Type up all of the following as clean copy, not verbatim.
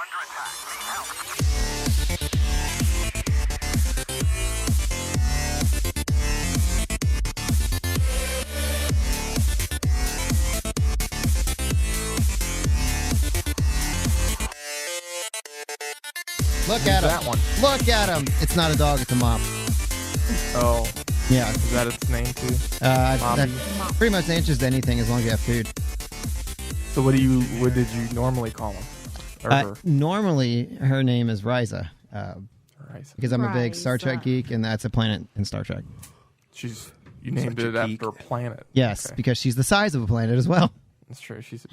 Look at him. That one. Look at him. It's not a dog, it's a mop. Oh. Yeah. Is that its name too? That pretty much answers to anything as long as you have food. So what did you normally call him? Or her? Normally, her name is Ryza. Because I'm a big Star Trek geek, and that's a planet in Star Trek. You named it after a planet. Yes, okay. Because she's the size of a planet as well. That's true. She's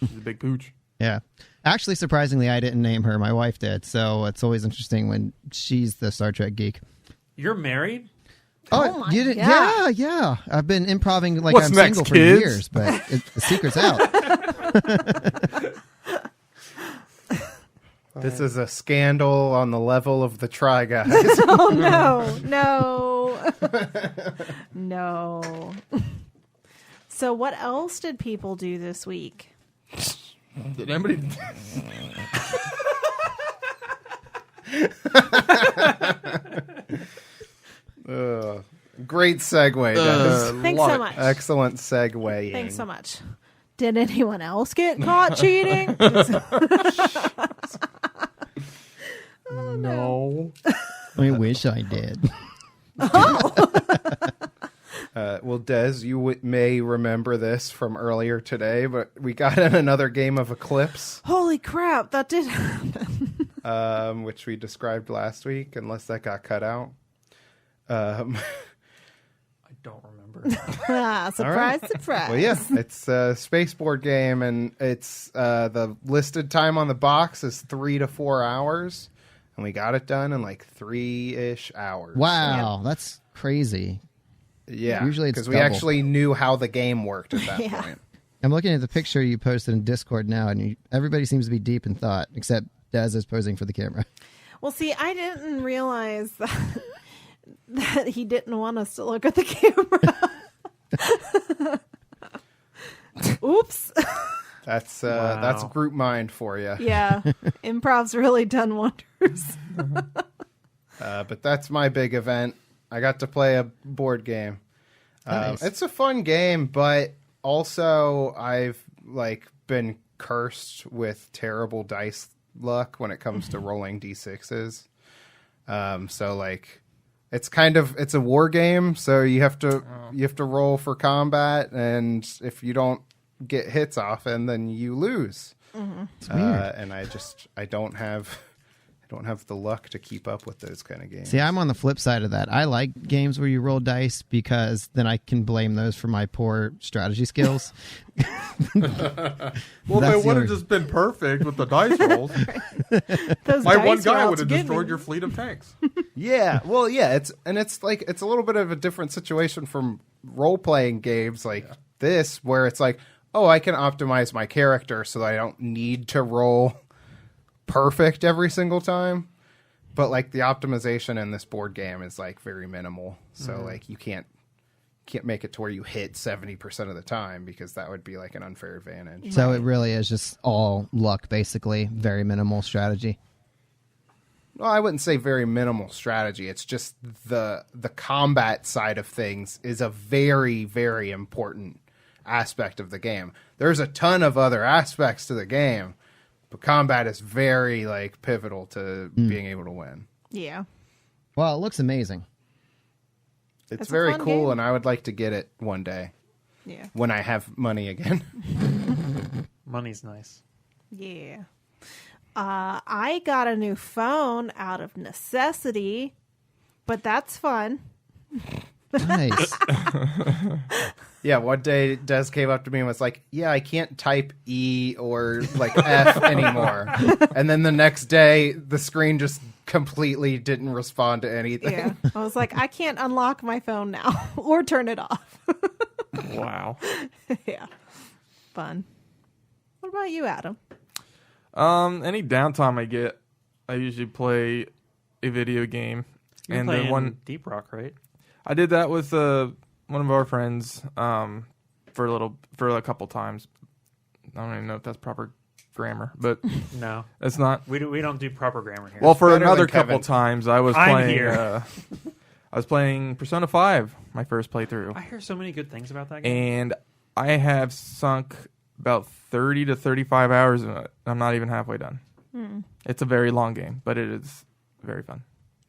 a big pooch. Yeah. Actually, surprisingly, I didn't name her. My wife did. So it's always interesting when she's the Star Trek geek. You're married? Oh my God. Yeah. I've been improving like What's I'm next, single kids? for years, but the secret's out. This is a scandal on the level of the Try Guys. Oh, no. So what else did people do this week? Did anybody? Great segue, Dennis. Thanks so much. Excellent segue. Thanks so much. Did anyone else get caught cheating? Oh, no. I wish I did. Well, Des, you may remember this from earlier today, but we got in another game of Eclipse. Holy crap, that did happen. Which we described last week, unless that got cut out. I don't remember. Surprise. Well, yeah, it's a spaceboard game, and it's the listed time on the box is 3 to 4 hours, and we got it done in like 3-ish hours. Wow, that's crazy. Yeah, Usually it's because we double. actually knew how the game worked at that point. I'm looking at the picture you posted in Discord now, and everybody seems to be deep in thought, except Dez is posing for the camera. Well, see, I didn't realize that he didn't want us to look at the camera. Oops. That's group mind for you. Yeah, improv's really done wonders. But that's my big event. I got to play a board game. Nice. It's a fun game, but also I've been cursed with terrible dice luck when it comes to rolling d6s. So it's a war game, so you have to roll for combat, and if you don't get hits often, then you lose. It's weird. And I don't have the luck to keep up with those kind of games. See, I'm on the flip side of that. I like games where you roll dice because then I can blame those for my poor strategy skills. Well, they would have just been perfect with the dice rolls. My one guy would have destroyed your fleet of tanks. Yeah, well, yeah, it's a little bit of a different situation from role-playing games like this, where it's like, oh, I can optimize my character so that I don't need to roll perfect every single time. But the optimization in this board game is very minimal, so you can't make it to where you hit 70% of the time, because that would be an unfair advantage. So it really is just all luck, basically. Very minimal strategy. Well, I wouldn't say very minimal strategy. It's just the combat side of things is a very, very important aspect of the game. There's a ton of other aspects to the game, but combat is very pivotal to being able to win. Yeah. Well, it looks amazing. It's very a fun cool, game. and I would like to get it one day. Yeah. When I have money again. Money's nice. Yeah. I got a new phone out of necessity, but that's fun. Nice. Yeah, one day Des came up to me and was like, yeah, I can't type E or F anymore. And then the next day, the screen just completely didn't respond to anything. Yeah. I was like, I can't unlock my phone now or turn it off. Wow. Yeah. Fun. What about you, Adam? Any downtime I get, I usually play a video game. You're and playing the one Deep Rock, right? I did that with one of our friends for a couple times. I don't even know if that's proper grammar, but No, it's not. we don't do proper grammar here. Well, for better another than Kevin. couple times, I was I'm playing. here. I was playing Persona 5, my first playthrough, I hear so many good things about that game. and I have sunk about 30 to 35 hours in it. I'm not even halfway done. It's a very long game, but it is very fun.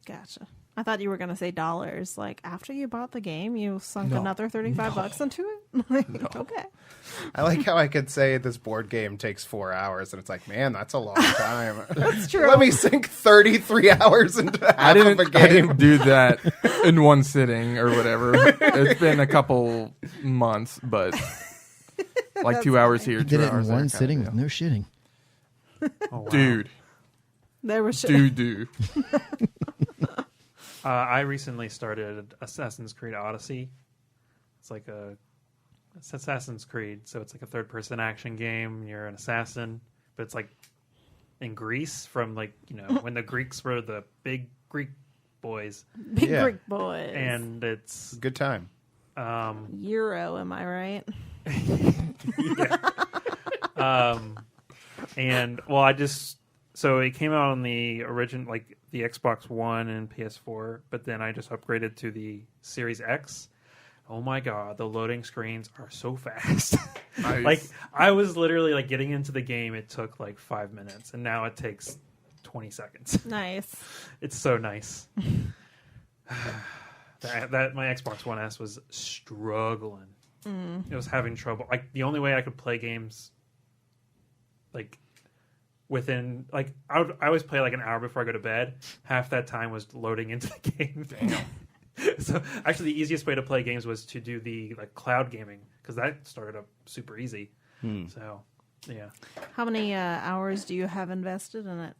Gotcha. I thought you were going to say dollars. Like, after you bought the game, you sunk another $35 into it? Like, okay. I like how I could say this board game takes 4 hours, and it's like, man, that's a long time. That's true. Let me sink 33 hours into half of a game. I didn't do that in one sitting or whatever. It's been a couple months, but like 2 hours here, 2 Did it hours in one there sitting kind with of no shitting. Oh, wow. deal. There was Dude. I recently started Assassin's Creed Odyssey. It's like it's Assassin's Creed, so it's like a third-person action game. You're an assassin, but it's like in Greece from like when the Greeks were the big Greek boys, Big Yeah. Greek boys. and it's Good time. Euro, am I right? and well, so it came out on the original, like the Xbox One and PS4, but then I just upgraded to the Series X. Oh my god, the loading screens are so fast. Nice. Like I was literally like getting into the game, it took like 5 minutes, and now it takes 20 seconds. Nice. It's so nice. that my Xbox One S was struggling. It was having trouble. Like the only way I could play games, like within like I always play like an hour before I go to bed. Half that time was loading into the game. Damn. So actually, the easiest way to play games was to do the like cloud gaming because that started up super easy. So yeah, How many hours do you have invested in it?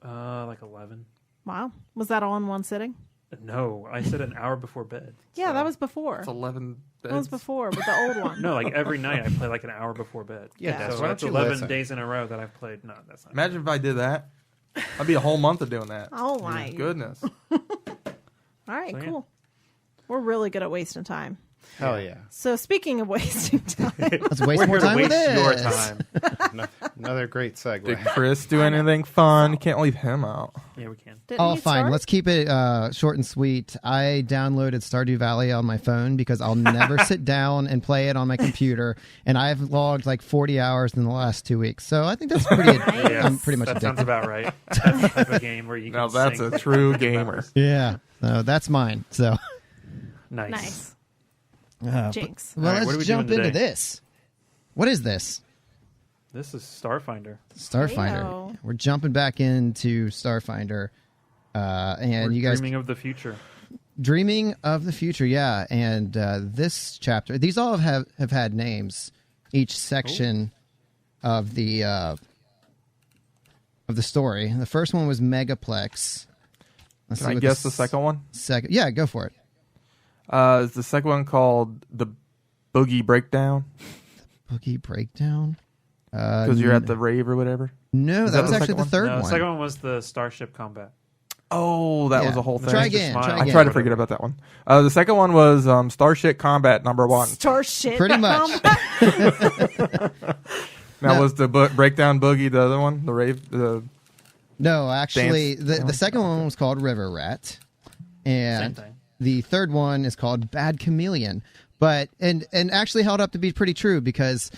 like 11. Wow. Was that all in one sitting? No, I said an hour before bed. Yeah, So- that was before. It's 11 That was beds. before with the old one. No, like every night I play like an hour before bed. Yeah, Gotcha. So why that's don't you 11 listen? days in a row that I've played. No, that's not. Imagine if I did that. I'd be a whole month of doing that. Oh my Goodness. All right, So, yeah. cool. We're really good at wasting time. Hell yeah. So speaking of wasting time, Let's waste We're more here to time with waste your this. time. Another great segue. Did Chris do anything fun? You can't leave him out. Yeah, we can. didn't Oh, he fine. start? Let's keep it short and sweet. I downloaded Stardew Valley on my phone because I'll never sit down and play it on my computer, and I've logged like 40 hours in the last 2 weeks. So I think that's pretty. Yeah, I'm pretty much that sounds addicted. about right. That's the type of game where you can Now that's sink a true hundreds of gamer. hours. Yeah, so that's mine. So Nice. Nice. Jinx. well, All right, what are we let's jump doing into today? this. What is this? This is Starfinder. Starfinder. Heyo. We're jumping back into Starfinder, and We're you guys dreaming of the future. dreaming of the future. Yeah, and this chapter, these all have had names. Each section of the story. The first one was Megaplex. Let's Can see I what guess the second one? Second, yeah, go for it. Is the second one called the Boogie Breakdown? Boogie Breakdown. Because you're at the rave or whatever? No, Is that that was the actually second the one? third No, one. the second one was the Starship Combat. Oh, that Yeah. was a whole thing. Try Just a again. smile. Try I again. tried to forget about that one. The second one was Starship Combat #1. Starship. Pretty much. That was the Breakdown Boogie, the other one, the rave. No, actually, Dance. the second one was called River Rat, and Same thing. the third one is called Bad Chameleon. But and actually held up to be pretty true because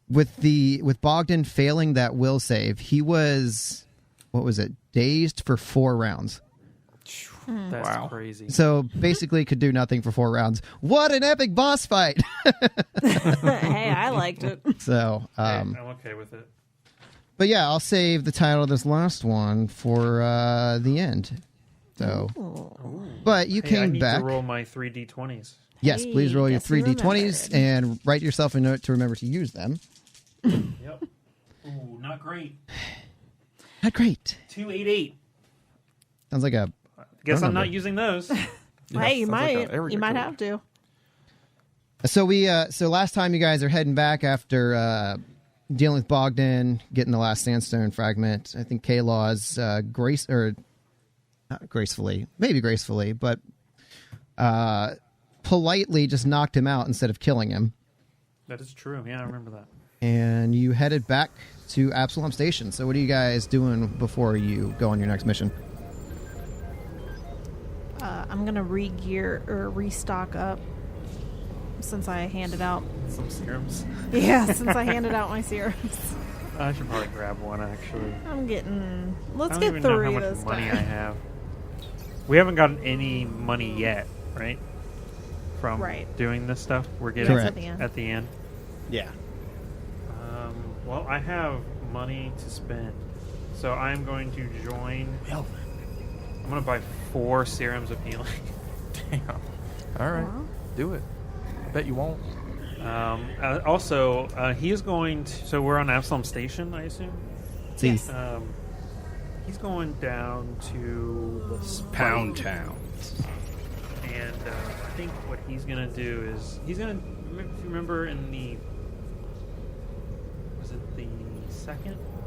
with Bogdan failing that will save, he was dazed for 4 rounds. That's Wow. crazy. So basically could do nothing for 4 rounds. What an epic boss fight! Hey, I liked it. So, Hey, I'm okay with it. but yeah, I'll save the title of this last one for the end. So, but you Hey, I came need back. to roll my 3d20s. Yes, Hey, please roll your guess you 3d20s and write yourself a note to remember to use them. Yep. Ooh, not great. Not great. 288. Sounds like a. Guess I'm number. not using those. Hey, you sounds like a might arrogant code. have to. So last time you guys are heading back after dealing with Bogdan, getting the last sandstone fragment. I think K-Law's not gracefully, maybe gracefully, but politely just knocked him out instead of killing him. That is true. Yeah, I remember that. And you headed back to Absalom Station. So what are you guys doing before you go on your next mission? I'm going to re-gear or restock up since I handed out some serums. Yeah, since I handed out my serums. I should probably grab one, actually. Let's I don't get even know how 3 much this money time. I have. We haven't gotten any money yet, right? From doing this stuff. We're getting at the end. Yeah. Well, I have money to spend, so I'm going to join. I'm going to buy 4 serums of healing. Damn. All right. Wow. Do it. I bet you won't. Also, he is going to... So we're on Absalom Station, I assume? Yes. He's going down to the Pound Town. And I think what he's going to do is... He's going to... If you remember in the... Was it the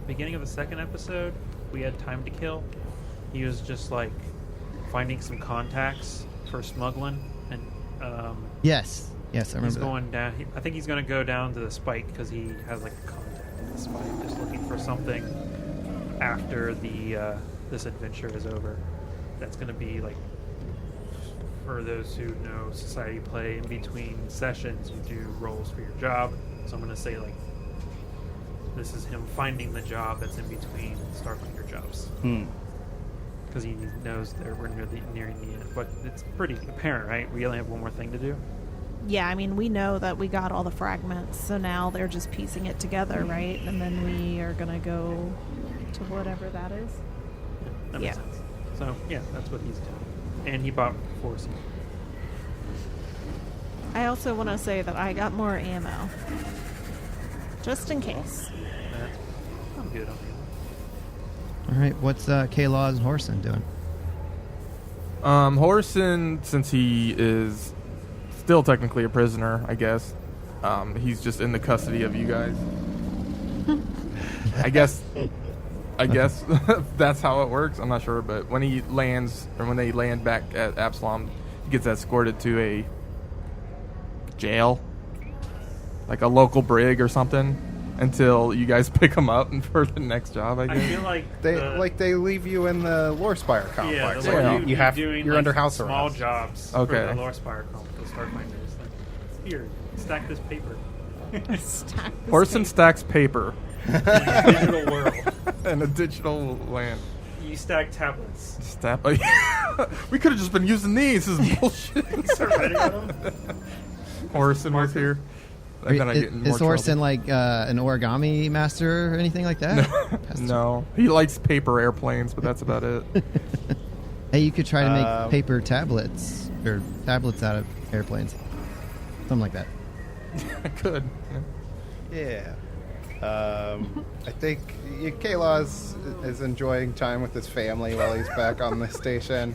beginning of the second episode? We had time to kill. He was just like finding some contacts for smuggling, and Yes, I remember. He's going down. I think he's going to go down to the Spike because he has like a contact at the Spike, just looking for something after the this adventure is over. That's going to be like, for those who know Society play, in between sessions you do roles for your job. So I'm going to say like, this is him finding the job that's in between Starfinder jobs. Because he knows that we're nearing the end. But it's pretty apparent, right? We only have one more thing to do. Yeah, I mean, we know that we got all the fragments, so now they're just piecing it together, right? And then we are going to go to whatever that is. Yeah, that makes sense. So, yeah, that's what he's doing. And he bought 4 serums. I also want to say that I got more ammo. Just in case. I'm good on you. All right, what's K-Laws and Horson doing? Horson, since he is still technically a prisoner, I guess, he's just in the custody of you guys. I guess that's how it works. I'm not sure, but when he lands, or when they land back at Absalom, he gets escorted to a jail, like a local brig or something, until you guys pick him up for the next job. I guess. I feel like they leave you in the Lore Spire complex. Yeah, You're under house small arrest. jobs for the Lore Spire complex. Starfinders. Like, here, stack this paper. Horson stacks paper. In a digital world. In a digital land. You stack tablets. We could have just been using these. This is bullshit. Start writing on them. Horson was here. Is Horson like an origami master or anything like that? No. He likes paper airplanes, but that's about it. Hey, you could try to make paper tablets, or tablets out of airplanes. Something like that. I could. Yeah. I think K-Laws is enjoying time with his family while he's back on the station.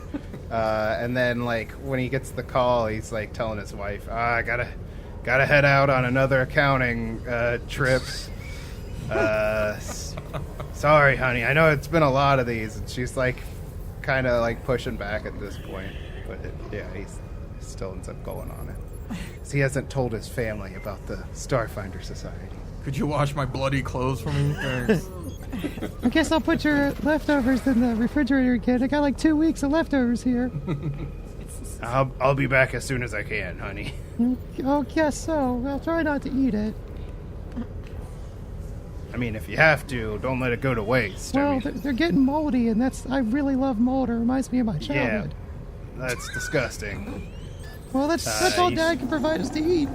And then, like, when he gets the call, he's, like, telling his wife, I gotta head out on another accounting trip. Sorry, honey. I know it's been a lot of these. And she's, like, kind of, like, pushing back at this point. But, he still ends up going on it. 'Cause he hasn't told his family about the Starfinder Society. Could you wash my bloody clothes for me? Thanks. I guess I'll put your leftovers in the refrigerator again. I got like 2 weeks of leftovers here. I'll be back as soon as I can, honey. Oh, guess so. I'll try not to eat it. I mean, if you have to, don't let it go to waste. Well, they're getting moldy, and I really love mold. It reminds me of my childhood. Yeah, that's disgusting. Well, that's all Dad can provide us to eat.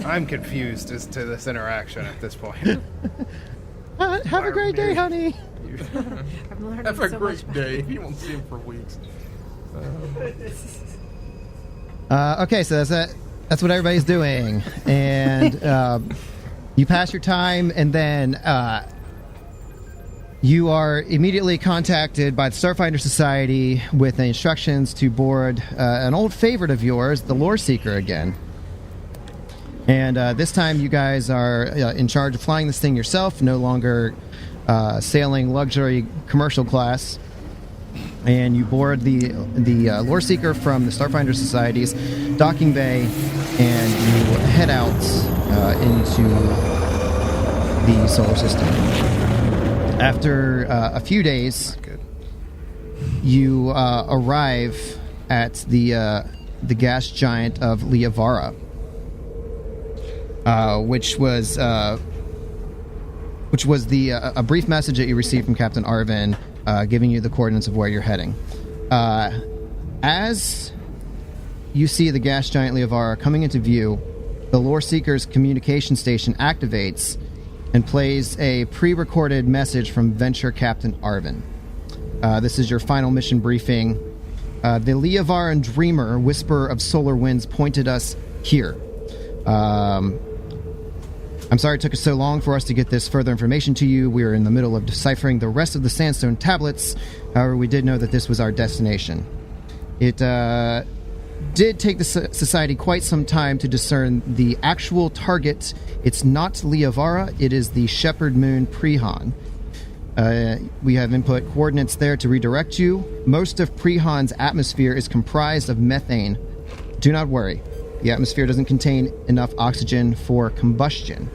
I'm confused as to this interaction at this point. Have a great day, honey. I'm learning Have a so great much day. You won't see him for weeks. Okay, so that's what everybody's doing, and you pass your time, and then you are immediately contacted by the Starfinder Society with instructions to board an old favorite of yours, the Lore Seeker, again. And this time you guys are in charge of flying this thing yourself, no longer sailing luxury commercial class. And you board the Lore Seeker from the Starfinder Society's docking bay, and you head out into the solar system. After a few days, you arrive at the gas giant of Liavara, which was a brief message that you received from Captain Arvin, giving you the coordinates of where you're heading. As you see the gas giant Liavara coming into view, the Lore Seeker's communication station activates and plays a pre-recorded message from Venture Captain Arvin. This is your final mission briefing. The Liavaran Dreamer, Whisperer of Solar Winds, pointed us here. I'm sorry it took us so long for us to get this further information to you. We are in the middle of deciphering the rest of the sandstone tablets. However, we did know that this was our destination. It did take the Society quite some time to discern the actual target. It's not Liavara, it is the Shepherd Moon Prehon. We have input coordinates there to redirect you. Most of Prehon's atmosphere is comprised of methane. Do not worry. The atmosphere doesn't contain enough oxygen for combustion.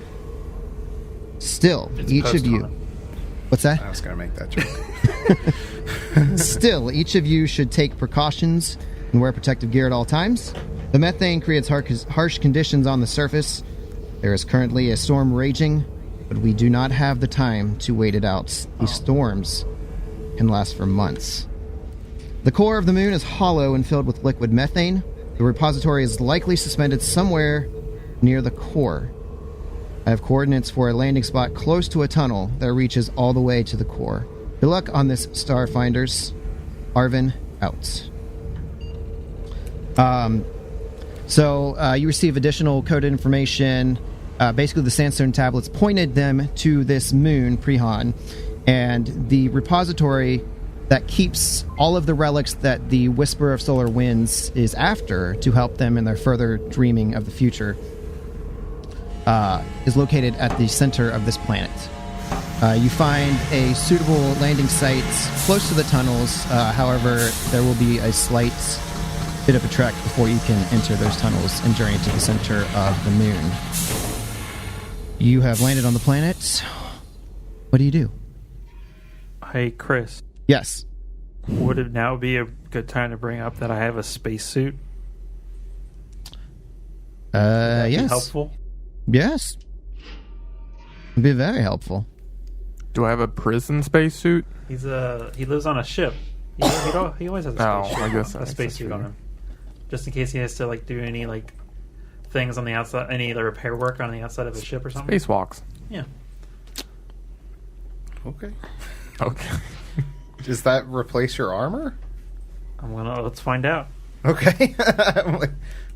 Still, It's each of you... What's that? I was going to make that joke. Still, each of you should take precautions and wear protective gear at all times. The methane creates harsh conditions on the surface. There is currently a storm raging, but we do not have the time to wait it out. These storms can last for months. The core of the moon is hollow and filled with liquid methane. The repository is likely suspended somewhere near the core. I have coordinates for a landing spot close to a tunnel that reaches all the way to the core. Good luck on this, Starfinders. Arvin, out. So you receive additional coded information. Basically, the sandstone tablets pointed them to this moon, Prehon, and the repository that keeps all of the relics that the Whisperer of Solar Winds is after to help them in their further dreaming of the future is located at the center of this planet. You find a suitable landing site close to the tunnels. However, there will be a slight bit of a trek before you can enter those tunnels and journey to the center of the moon. You have landed on the planet. What do you do? Hey, Chris. Yes. Would it now be a good time to bring up that I have a spacesuit? Yes. Helpful? Yes. It'd be very helpful. Do I have a prison spacesuit? He lives on a ship. He always has a spacesuit. I guess a spacesuit on him, just in case he has to do any things on the outside, any other repair work on the outside of a ship or something. Spacewalks. Yeah. Okay. Okay. Does that replace your armor? Let's find out. Okay. I'm like,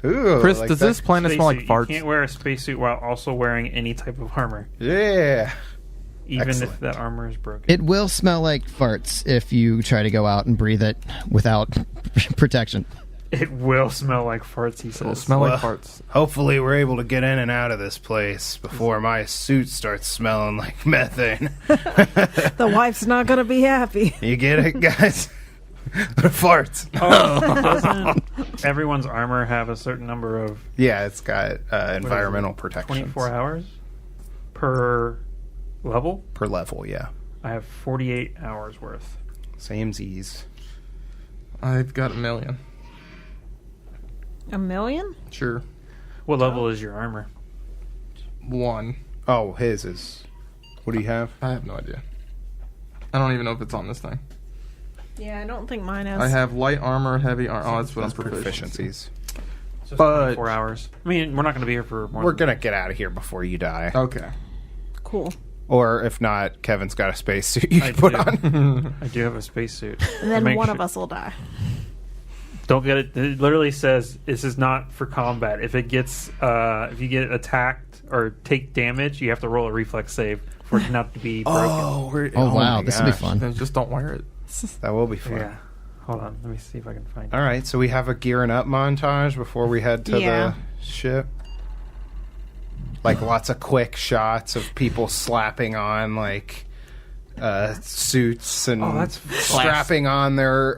ooh, Chris, like does that. this planet smell like Spacesuit. farts? You can't wear a spacesuit while also wearing any type of armor, Yeah. even Excellent. if that armor is broken. It will smell like farts if you try to go out and breathe it without protection. It will smell like farts, he It'll says. smell like farts. Hopefully we're able to get in and out of this place before my suit starts smelling like methane. The wife's not going to be happy. You get it, guys? Farts. Doesn't everyone's armor have a certain number of Yeah, it's got environmental protections. 24 hours per level? Per level, yeah. I have 48 hours worth. Samesies. I've got 1 million. 1 million? Sure. What level is your armor? 1. Oh, his is... What do you have? I have no idea. I don't even know if it's on this thing. Yeah, I don't think mine is. I have light armor, heavy armor. Oh, that's what I'm Proficiencies. So But- 24 hours. I mean, we're not going to be here for more We're than... going to get out of here before you die. Okay. Cool. Or if not, Kevin's got a spacesuit you can put do. on. I do have a spacesuit. And then Make one sure- of us will die. Don't get it. It literally says this is not for combat. If it gets, if you get attacked or take damage, you have to roll a reflex save for it not to be broken. Oh, wow, my this will be gosh. fun. Then just don't wear it. That will be fun. Yeah. Hold on. Let me see if I can find it. All right, so we have a gearing up montage before we head to Yeah. the ship. Like lots of quick shots of people slapping on suits and that's strapping on their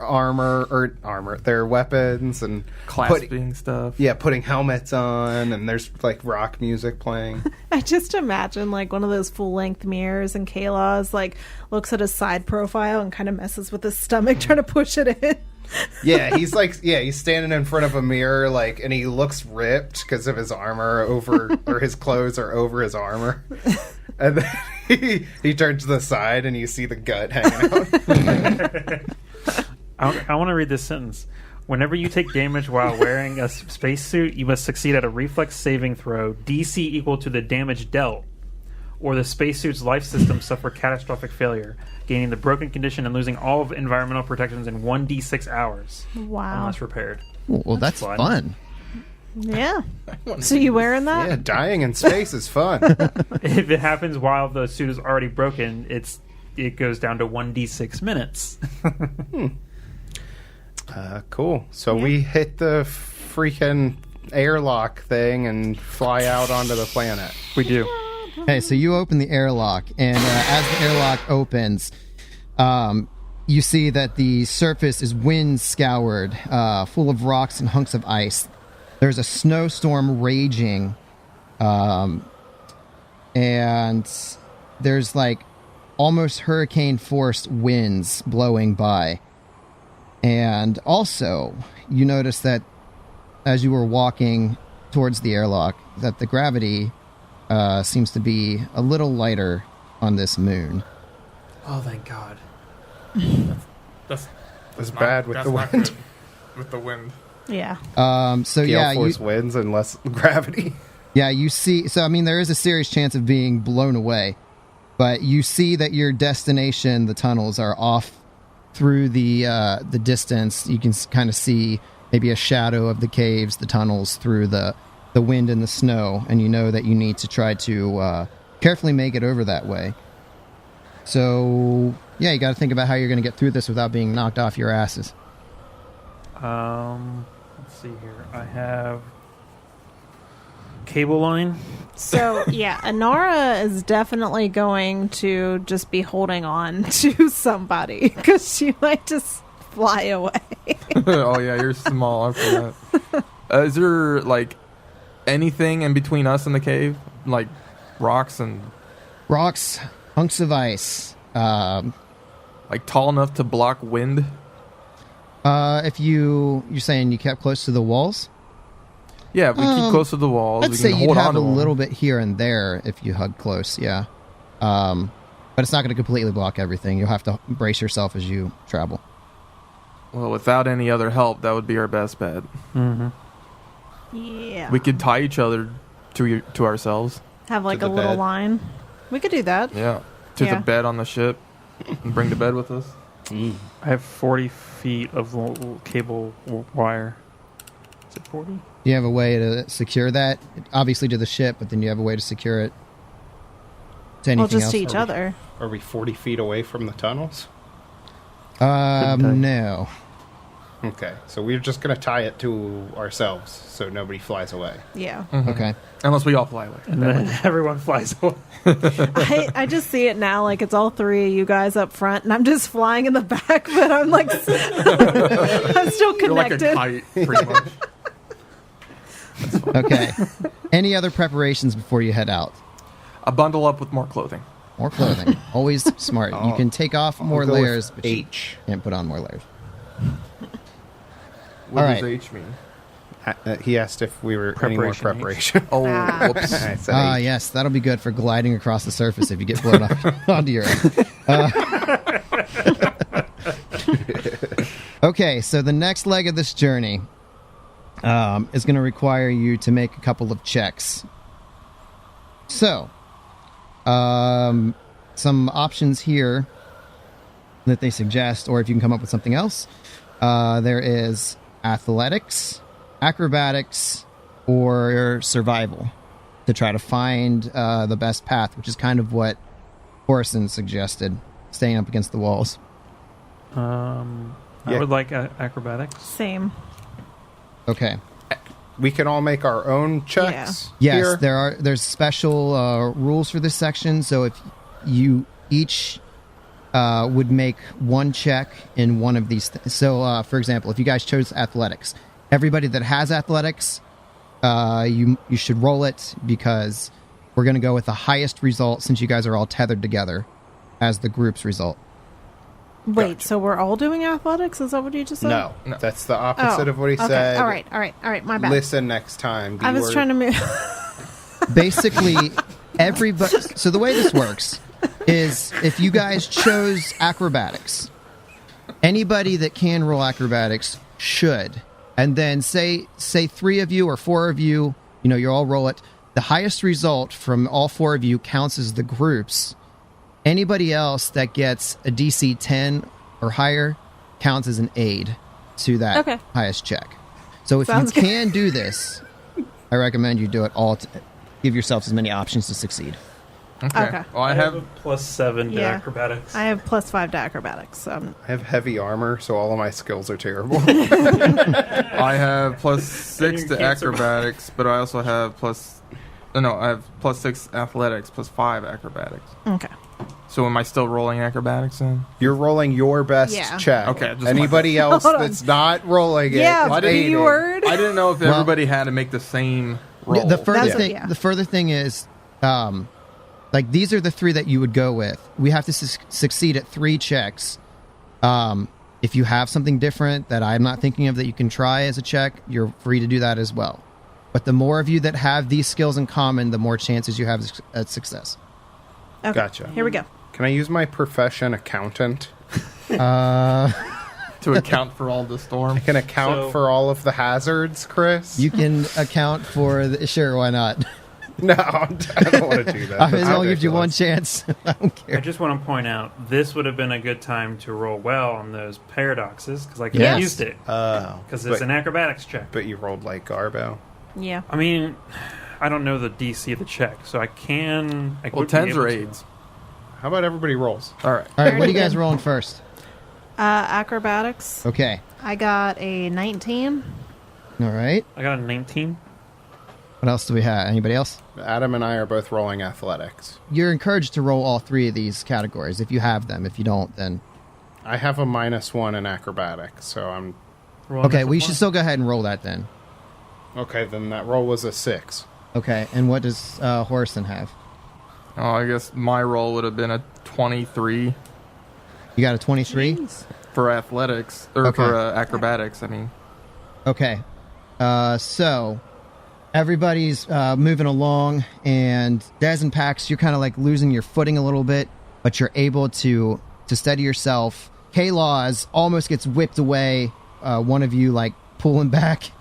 their weapons and clasping stuff. Yeah, putting helmets on, and there's like rock music playing. I just imagine like one of those full-length mirrors, and Kayla's like looks at his side profile and kind of messes with his stomach trying to push it in. Yeah, he's standing in front of a mirror, like, and he looks ripped because of his armor or his clothes are over his armor. And then he turns to the side, and you see the gut hanging out. I want to read this sentence. Whenever you take damage while wearing a spacesuit, you must succeed at a reflex saving throw, DC equal to the damage dealt, or the spacesuit's life system suffer catastrophic failure, gaining the broken condition and losing all of environmental protections in 1d6 hours. Wow. Unless repaired. Well, that's fun. Yeah. So you wearing that? Yeah, dying in space is fun. If it happens while the suit is already broken, it goes down to 1d6 minutes. Cool. So we hit the freaking airlock thing and fly out onto the planet. We do. Okay, so you open the airlock, and as the airlock opens, you see that the surface is wind-scoured, full of rocks and hunks of ice. There's a snowstorm raging, and there's like almost hurricane-force winds blowing by. And also, you notice that as you were walking towards the airlock, that the gravity seems to be a little lighter on this moon. Oh, thank God. That's bad with the wind. With the wind. Yeah. Gale force winds and less gravity. Yeah, you see. So, I mean, there is a serious chance of being blown away. But you see that your destination, the tunnels, are off through the distance. You can kind of see maybe a shadow of the caves, the tunnels, through the wind and the snow. And you know that you need to try to carefully make it over that way. So, yeah, you got to think about how you're going to get through this without being knocked off your asses. Let's see here. I have cable line. So, yeah, Inara is definitely going to just be holding on to somebody because she might just fly away. Oh, yeah, you're small after that. Is there, like, anything in between us and the cave? Like, rocks and... Rocks, hunks of ice. Like, tall enough to block wind? If you're saying you kept close to the walls? Yeah, if we keep close to the walls. I'd we say can you'd hold have on a to them. little bit here and there if you hug close, yeah. But it's not going to completely block everything. You'll have to brace yourself as you travel. Well, without any other help, that would be our best bet. Mm-hmm. Yeah. We could tie each other to ourselves. Have like To a the little bed. line. We could do that. Yeah. To Yeah. the bed on the ship and bring the bed with us. I have 40 feet of cable wire. Is it 40? You have a way to secure that, obviously to the ship, but then you have a way to secure it to anything Well, just else. to each other. Are we 40 feet away from the tunnels? No. Okay, so we're just going to tie it to ourselves so nobody flies away. Yeah. Okay. Unless we all fly away. And then everyone flies away. I just see it now, like it's all three of you guys up front, and I'm just flying in the back, but I'm like, I'm still You're like a connected. kite, pretty much. Okay. Any other preparations before you head out? A bundle up with more clothing. More clothing. Always smart. You can take off more I'll go with layers, but you H. can't put on more layers. What All does right. H mean? He asked if we were any more Preparation preparation. Oh, Ah. whoops. I said H. Yes, that'll be good for gliding across the surface if you get blown up onto your Okay, so the next leg of this journey is going to require you to make a couple of checks. So, some options here that they suggest, or if you can come up with something else, there is athletics, acrobatics, or survival to try to find the best path, which is kind of what Horace suggested, staying up against the walls. I Yeah. would like acrobatics. Same. Okay. We can all make our own checks Yes, here. there's special rules for this section. So if you each would make one check in one of these. So, for example, if you guys chose athletics, everybody that has athletics, you should roll it because we're going to go with the highest result since you guys are all tethered together as the group's result. Wait, so we're all doing athletics? Is that what you just said? No, that's the opposite of what he okay. said. All right. My bad. Listen next time. I was trying to move. Basically, everybody. So the way this works is if you guys chose acrobatics, anybody that can roll acrobatics should, and then say 3 of you or 4 of you, you all roll it. The highest result from all 4 of you counts as the group's. Anybody else that gets a DC 10 or higher counts as an aid to that highest check. So if you can do this, I recommend you do it all. Give yourself as many options to succeed. Okay. Well, I have a +7 to acrobatics. I have +5 to acrobatics. I have heavy armor, so all of my skills are terrible. I have +6 to acrobatics, but I also have I have +6 athletics, +5 acrobatics. Okay. So am I still rolling acrobatics then? You're rolling your best check. Okay. Anybody else that's not rolling it, keyword. I didn't know if everybody had to make the same roll. The further thing is, these are the 3 that you would go with. We have to succeed at 3 checks. If you have something different that I'm not thinking of that you can try as a check, you're free to do that as well. But the more of you that have these skills in common, the more chances you have at success. Okay. Gotcha. Here we go. Can I use my profession accountant? To account for all the storm? I can account for all of the hazards, Chris? You can account for sure, why not? No, I don't want to do that. It only gives you one chance. I don't care. I just want to point out, this would have been a good time to roll well on those paradoxes, because I could have used it. Because it's an acrobatics check. But you rolled like Garbo. Yeah. I mean, I don't know the DC of the check, so I can... Well, 10s are aids. How about everybody rolls? All right, what are you guys rolling first? Acrobatics. Okay. I got a 19. All right. I got a 19. What else do we have? Anybody else? Adam and I are both rolling athletics. You're encouraged to roll all 3 of these categories if you have them. If you don't, then... I have a -1 in acrobatics, so I'm... Okay, we should still go ahead and roll that then. Okay, then that roll was a 6. Okay, and what does Horace have? Oh, I guess my roll would have been a 23. You got a 23? For athletics, or for acrobatics, I mean. Okay. So, everybody's moving along, and Des and Pax, you're kind of like losing your footing a little bit, but you're able to steady yourself. K-Laws almost gets whipped away, one of you like pulling back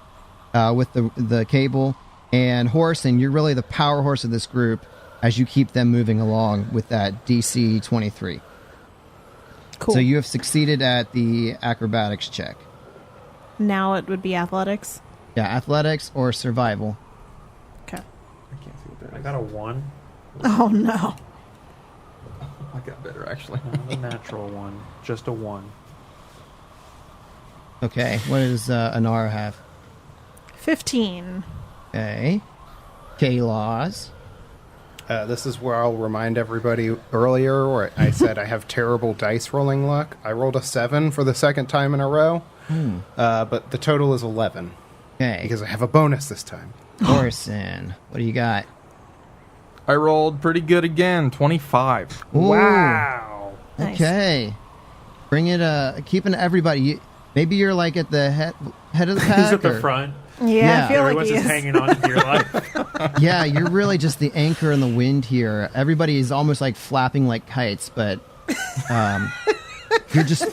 with the cable. And Horson, you're really the power horse of this group as you keep them moving along with that DC 23. Cool. So you have succeeded at the acrobatics check. Now it would be athletics? Yeah, athletics or survival. Okay. I can't see what that is. I got a 1. Oh, no. I got better, actually. Not a natural 1. Just a 1. Okay, what does Anara have? 15. Okay. K-Laws. This is where I'll remind everybody earlier where I said I have terrible dice rolling luck. I rolled a 7 for the second time in a row, but the total is 11. Okay. Because I have a bonus this time. Horson, what do you got? I rolled pretty good again, 25. Ooh. Wow. Okay. Bring it, keeping everybody. Maybe you're like at the head of the pack. He's at the front. Yeah, I feel Everyone's like just hanging on to your life. Yeah, you're really just the anchor in the wind here. Everybody is almost like flapping like kites, but you're just,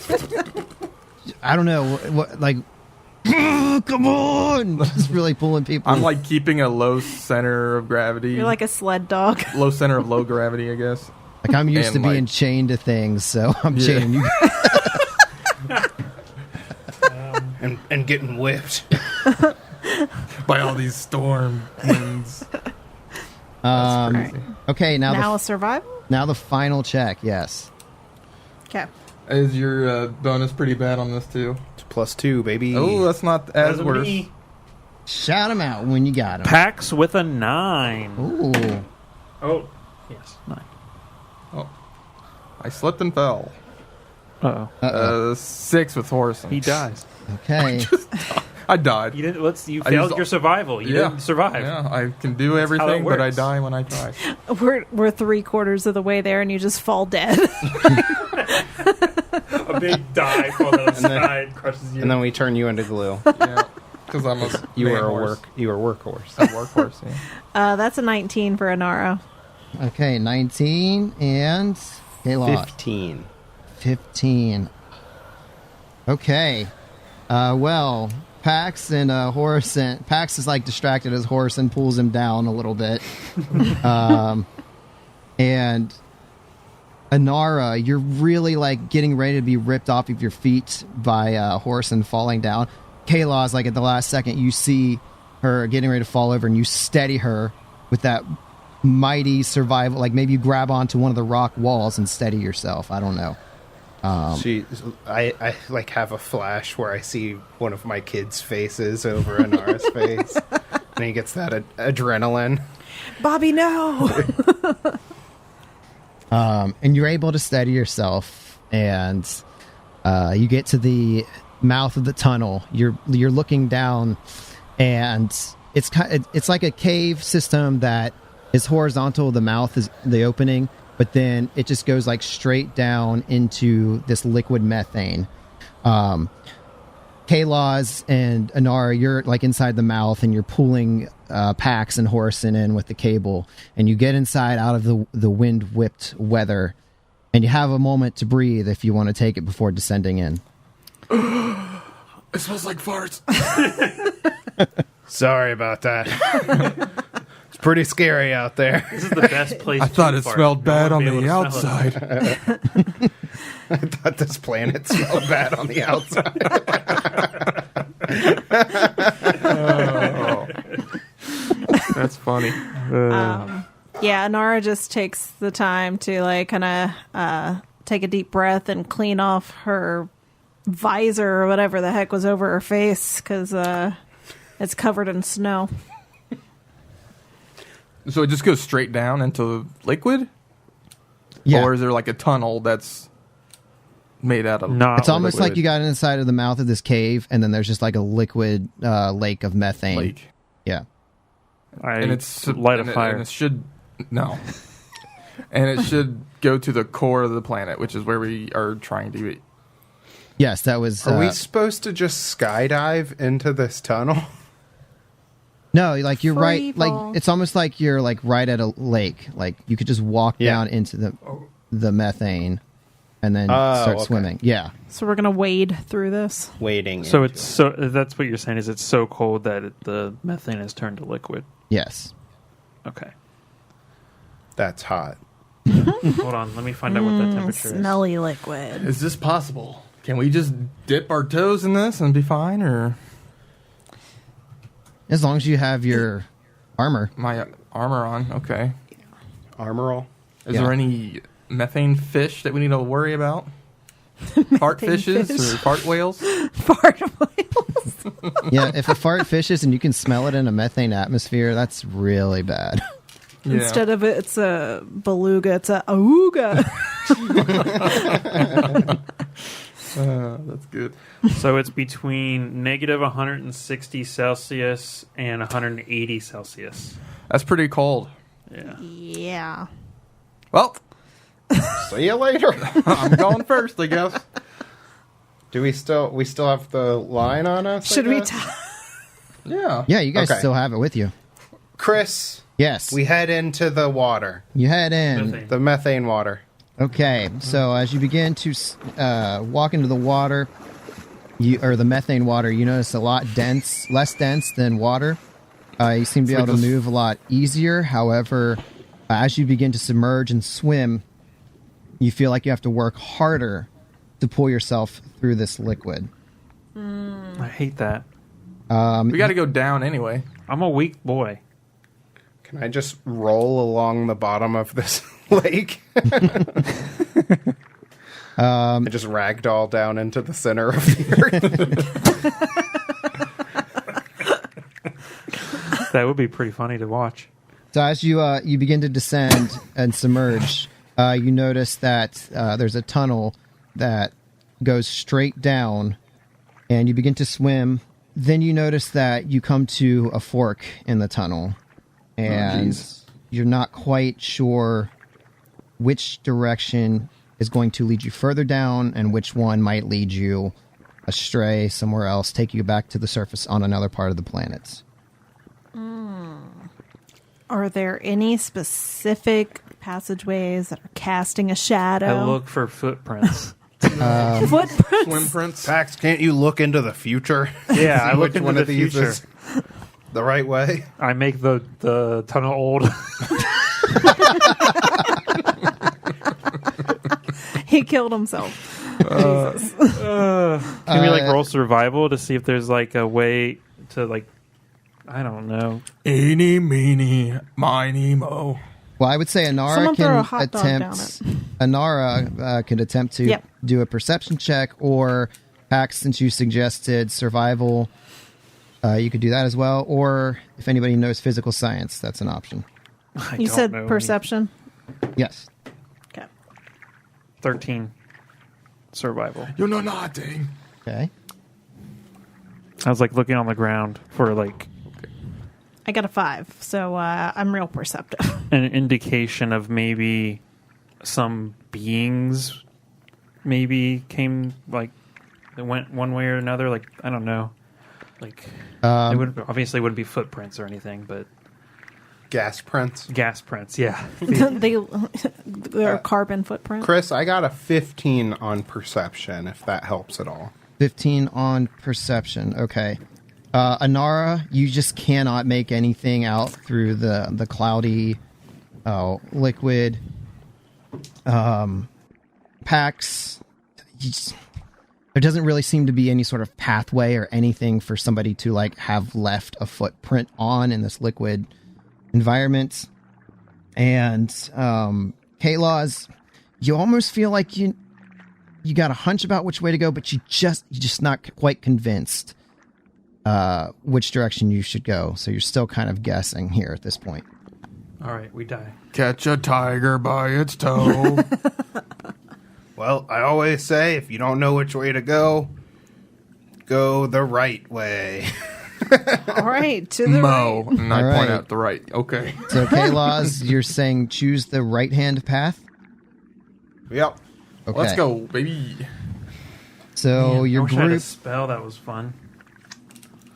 I don't know, what like, come on, just really pulling people. I'm like keeping a low center of gravity. You're like a sled dog. Low center of low gravity, I guess. Like I'm used And to being like- chained to things, so I'm chaining you. And getting whipped. By all these storm winds. Okay, Now a survival? now the final check. Yes. Okay. Is your bonus pretty bad on this too? It's +2, baby. Oh, that's not as Doesn't worse. me. Shout them out when you got them. Pax with a 9. Ooh. Oh, yes, 9. Oh, I slipped and fell. Uh-oh. 6 with Horace. He dies. Okay. I died. You didn't. You failed your survival. You didn't survive. Yeah, I can do everything, but I die when I try. We're 3/4 of the way there, and you just fall dead. A big dive on the side crushes you. And then we turn you into glue. Yeah, because I'm a You were horse. You were workhorse. A workhorse. Yeah. That's a 19 for Inara. Okay, 19 and Kayla. 15. Okay. Well, Pax and Horace. Pax is like distracted as Horace pulls him down a little bit. And Inara, you're really like getting ready to be ripped off of your feet by Horace falling down. Kayla is like at the last second, you see her getting ready to fall over, and you steady her with that mighty survival. Like maybe you grab onto one of the rock walls and steady yourself. I don't know. I like have a flash where I see one of my kids' faces over Inara's face, and he gets that adrenaline. Bobby, no! And you're able to steady yourself, and you get to the mouth of the tunnel. You're looking down, and it's like a cave system that is horizontal. The mouth is the opening, but then it just goes like straight down into this liquid methane. Kalos and Inara, you're like inside the mouth, and you're pulling Pax and Horace in with the cable, and you get inside out of the wind-whipped weather, and you have a moment to breathe if you want to take it before descending in. It smells like farts. Sorry about that. It's pretty scary out there. This is the best place. I thought it fart. smelled bad No on one would be the able to smell it. outside. I thought this planet smelled bad on the outside. Oh. That's funny. Yeah, Inara just takes the time to like kind of take a deep breath and clean off her visor or whatever the heck was over her face, because it's covered in snow. So it just goes straight down into liquid? Yeah. Or is there like a tunnel that's made out of... No, It's almost liquid like you got inside of the mouth of this cave, and then there's just like a liquid lake of methane. lake. Yeah. and it's light a fire. And it should... No. And it should go to the core of the planet, which is where we are trying to... Yes, that was... Are we supposed to just skydive into this tunnel? No, like you're Free right. Like fall. it's almost like you're like right at a lake. Like you could just walk down into the methane, and then start okay. swimming. Yeah. So we're gonna wade through this. Wading. So into it's so that's what you're saying is it's so cold that the methane has turned to liquid. Yes. Okay, That's hot. hold on. Let me find out what that temperature is. Smelly liquid. Is this possible? Can we just dip our toes in this and be fine, or... As long as you have your armor. My armor on, okay. Armor all? Is Yeah. there any methane fish that we need to worry about? Fart fishes fish. or fart whales? Fart whales. Yeah, if a fart fishes and you can smell it in a methane atmosphere, that's really bad. Yeah. Instead of it's a beluga, it's a auga. That's good. So it's between negative 160 Celsius and 180 Celsius. That's pretty cold. Yeah. Yeah. Well, See you later. I'm going first, I guess. Do we still have the line on us? I Should we? guess? Yeah. Yeah, you guys Okay. still have it with you. Chris, Yes. we head into the water, you head in. Methane. the methane water. Okay, so as you begin to walk into the water, or the methane water, you notice a lot less dense than water. You seem to be So able to move a lot easier. However, as you begin to submerge and swim, you feel like you have to work harder to pull yourself through this liquid. I hate that. We got to go down anyway. I'm a weak boy. Can I just roll along the bottom of this lake? I just ragdoll down into the center of the earth. That would be pretty funny to watch. So as you begin to descend and submerge, you notice that there's a tunnel that goes straight down, and you begin to swim. Then you notice that you come to a fork in the tunnel, and you're not quite sure which direction is going to lead you further down and which one might lead you astray somewhere else, take you back to the surface on another part of the planet. Are there any specific passageways that are casting a shadow? I look for footprints. Footprints? Swim prints. Pax, can't you look into the future? Yeah, See I look which into one the of these future. is the right way. I make the tunnel old. He killed himself. Jesus. Can we like roll survival to see if there's like a way to like, I don't know. Eeny, meeny, miny, mo. Well, I would say Anara Someone throw a can hot dog down attempt. Anara could attempt to do a perception check, or Pax, since you suggested survival, you could do that as well. Or if anybody knows physical science, that's an option. You said perception? Yes. Okay. 13 survival. You know nothing. Okay. I was like looking on the ground for like I got a 5, so I'm real perceptive. an indication of maybe some beings maybe came like they went one way or another. Like I don't know. Like it obviously wouldn't be footprints or anything, but Gas prints. gas prints. Yeah. They're carbon footprints. Chris, I got a 15 on perception, if that helps at all. 15 on perception. Okay. Anara, you just cannot make anything out through the cloudy liquid. Pax, there doesn't really seem to be any sort of pathway or anything for somebody to like have left a footprint on in this liquid environment. And K-Laws, you almost feel like you got a hunch about which way to go, but you're just not quite convinced which direction you should go. So you're still kind of guessing here at this point. All right, we die. Catch a tiger by its toe. Well, I always say, if you don't know which way to go the right way. All right, to the Mo. right. And I All point right. out the right. Okay. So K-Laws, you're saying choose the right-hand path? Yep. Okay. Let's go, baby. So Man, your I wish I had a group... spell that was fun.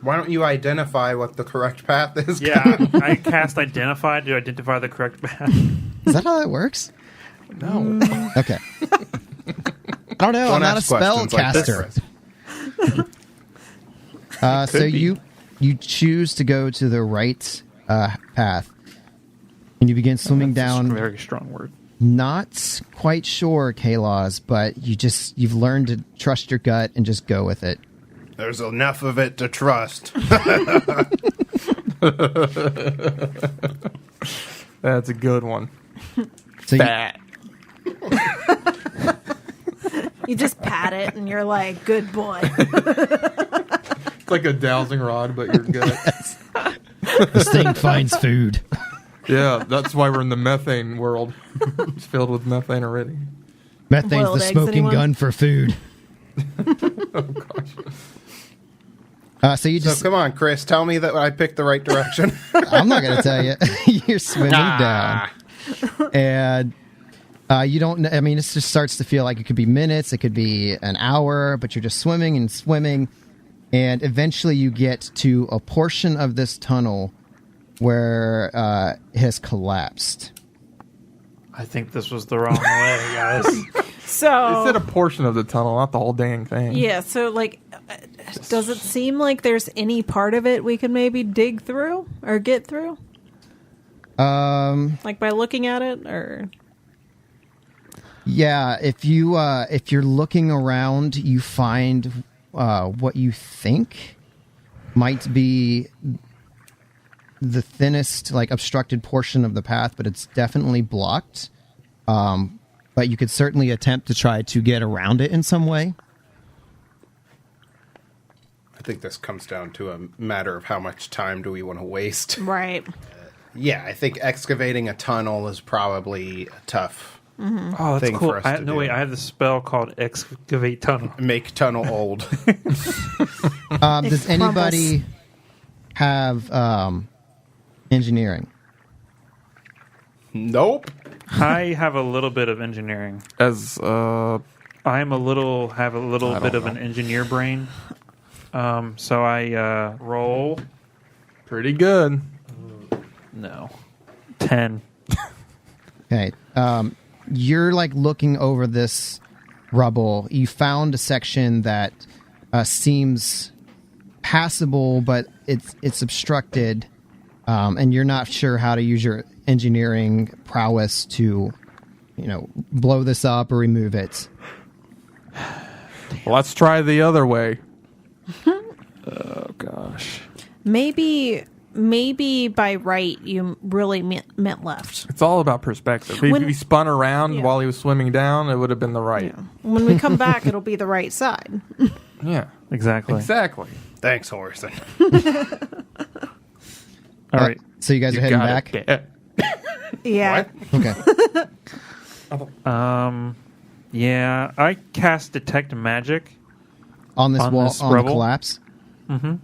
Why don't you identify what the correct path is? Yeah, I cast identify to identify the correct path. Is that how that works? No. Okay. I don't know. I'm not a ask questions like this, spellcaster. Chris. So you choose to go to the right path, and you begin swimming down. Very strong word. Not quite sure, K-Laws, but you've learned to trust your gut and just go with it. There's enough of it to trust. That's a good one. So Fat. You just pat it and you're like, good boy. It's like a dowsing rod, but you're good. this thing finds food. Yeah, that's why we're in the methane world. It's filled with methane already. Methane's Boiled the eggs, smoking anyone? gun for food. Oh, gosh. So you So just... come on, Chris, tell me that I picked the right direction. I'm not going to tell you. You're swimming down. And you don't... I mean, it just starts to feel like it could be minutes. It could be an hour. But you're just swimming and swimming. And eventually you get to a portion of this tunnel where it has collapsed. I think this was the wrong way, guys. So It said a portion of the tunnel, not the whole dang thing. yeah, so like, does it seem like there's any part of it we can maybe dig through or get through? Like by looking at it, or Yeah, if you're looking around, you find what you think might be the thinnest, like, obstructed portion of the path, but it's definitely blocked. But you could certainly attempt to try to get around it in some way. I think this comes down to a matter of how much time do we want to waste. right? Yeah, I think excavating a tunnel is probably a tough Mm-hmm. Oh, that's thing cool. for us to do. Wait, I have the spell called Excavate Tunnel. Make tunnel old. Does anybody have engineering? Nope. I have a little bit of engineering. As have a little bit of an engineer brain. So I roll. pretty good. No. 10. Okay. You're like looking over this rubble. You found a section that seems passable, but it's obstructed, and you're not sure how to use your engineering prowess to, blow this up or remove it. Let's try the other way. Oh, gosh. Maybe by right you really meant left. It's all about perspective. If he spun around while he was swimming down, it would have been the right. Yeah. When we come back, it'll be the right side. Yeah, Exactly. Thanks, Horson. All right. So you guys are heading got back? it. Yeah. Okay. Yeah, I cast Detect Magic. On this wall, this on the rubble? collapse? Mm-hmm.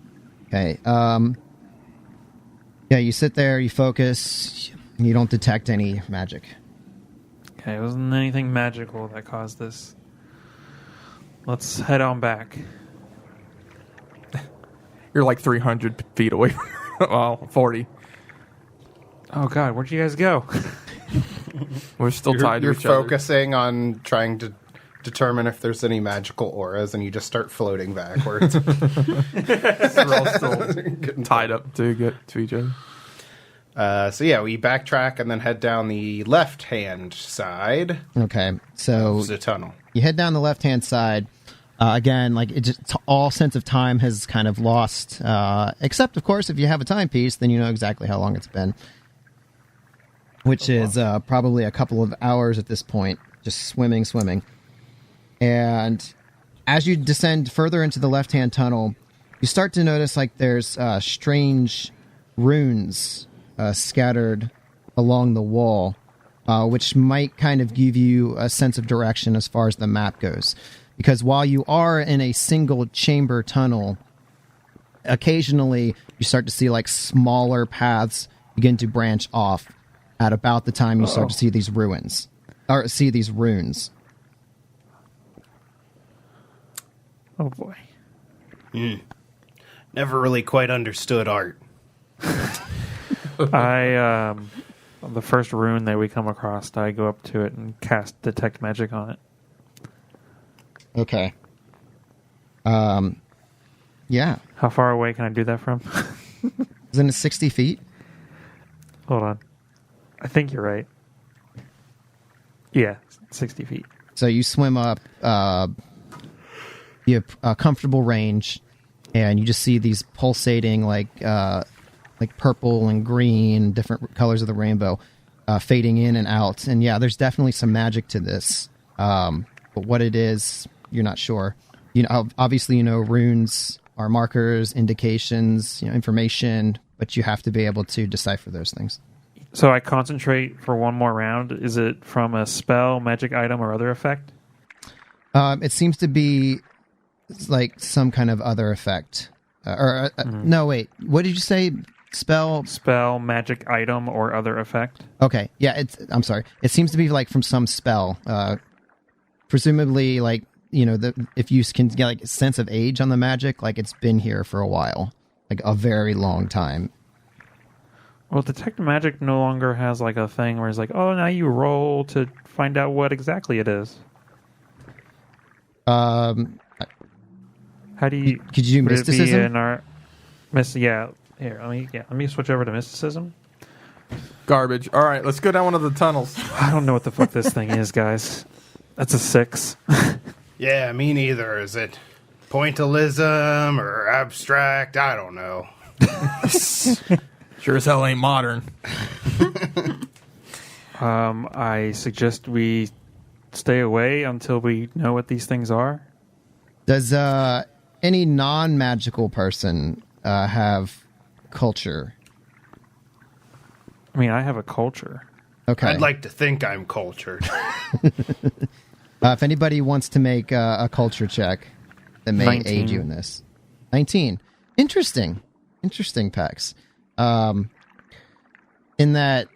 Okay. Yeah, you sit there, you focus, and you don't detect any magic. Okay, it wasn't anything magical that caused this. Let's head on back. You're like 300 feet away. Well, 40. Oh, God, where'd you guys go? We're still tied to You're each other. focusing on trying to determine if there's any magical auras, and you just start floating backwards. We're all still tied up to get to each other. So yeah, we backtrack and then head down the left-hand side Okay, so of the tunnel. you head down the left-hand side. Again, like all sense of time has kind of lost. Except, of course, if you have a timepiece, then you know exactly how long it's been, which is probably a couple of hours at this point, just swimming. And as you descend further into the left-hand tunnel, you start to notice like there's strange runes scattered along the wall, which might kind of give you a sense of direction as far as the map goes. Because while you are in a single chamber tunnel, occasionally you start to see like smaller paths begin to branch off at about the time you start to see these ruins, or see these runes. Oh, boy. Never really quite understood art. The first rune that we come across, I go up to it and cast Detect Magic on it. Okay. Yeah. How far away can I do that from? Isn't it 60 feet? Hold on. I think you're right. Yeah, 60 feet. So you swim up, you have a comfortable range, and you just see these pulsating like purple and green, different colors of the rainbow, fading in and out. And yeah, there's definitely some magic to this. But what it is, you're not sure. Obviously, runes are markers, indications, information, but you have to be able to decipher those things. So I concentrate for one more round. Is it from a spell, magic item, or other effect? It seems to be like some kind of other effect. No, wait. What did you say? Spell, magic item, or other effect? Okay. Yeah, I'm sorry. It seems to be like from some spell. Presumably, like, if you can get like a sense of age on the magic, like it's been here for a while, like a very long time. Well, Detect Magic no longer has like a thing where it's like, oh, now you roll to find out what exactly it is. How do you? Could you do mysticism? Yeah. Here, let me switch over to mysticism. Garbage. All right, let's go down one of the tunnels. I don't know what the fuck this thing is, guys. That's a 6. Yeah, me neither. Is it pointillism or abstract? I don't know. Sure as hell ain't modern. I suggest we stay away until we know what these things are. Does any non-magical person have culture? I mean, I have a culture. Okay. I'd like to think I'm cultured. If anybody wants to make a culture check that may 19. aid you in this. 19. Interesting, Pax. In that,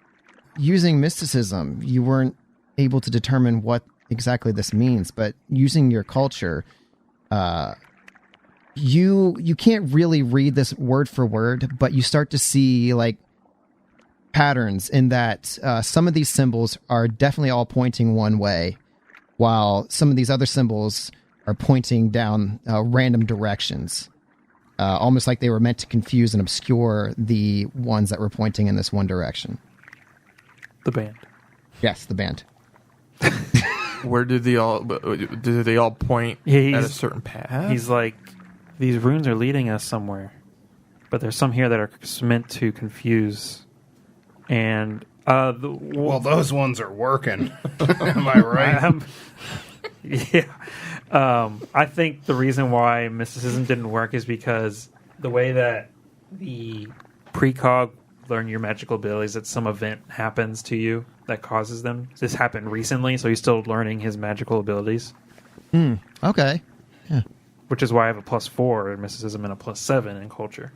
using mysticism, you weren't able to determine what exactly this means, but using your culture, you can't really read this word for word, but you start to see like patterns in that some of these symbols are definitely all pointing one way, while some of these other symbols are pointing down random directions. Almost like they were meant to confuse and obscure the ones that were pointing in this one direction. The band. Yes, the band. Where do they all point at a certain path? He's like, these runes are leading us somewhere, but there's some here that are meant to confuse. And well, those ones are working. Am I right? Yeah. I think the reason why mysticism didn't work is because the way that the precog learn your magical abilities, that some event happens to you that causes them. This happened recently, so he's still learning his magical abilities. Okay. Yeah. Which is why I have a +4 in mysticism and a +7 in culture.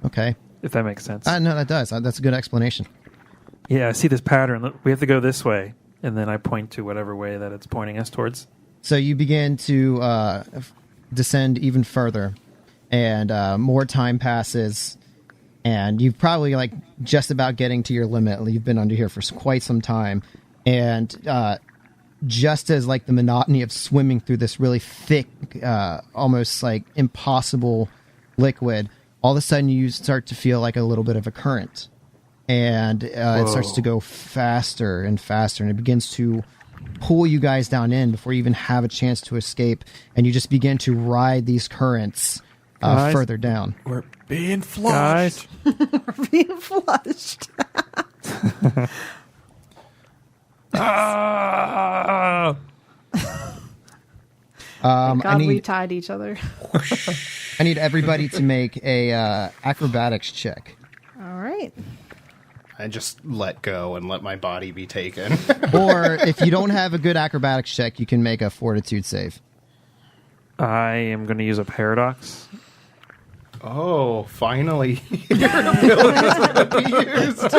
Okay. If that makes sense. No, that does. That's a good explanation. Yeah, I see this pattern. Look, we have to go this way. And then I point to whatever way that it's pointing us towards. So you begin to descend even further, and more time passes, and you've probably like just about getting to your limit. You've been under here for quite some time, and just as like the monotony of swimming through this really thick, almost like impossible liquid, all of a sudden you start to feel like a little bit of a current, and it starts to go faster and faster, and it begins to pull you guys down in before you even have a chance to escape, and you just begin to ride these currents further down. We're being flushed. We're being flushed. We tied each other. I need everybody to make a acrobatics check. All right. I just let go and let my body be taken. Or if you don't have a good acrobatics check, you can make a fortitude save. I am going to use a paradox. Oh, finally. Your ability's going to be used.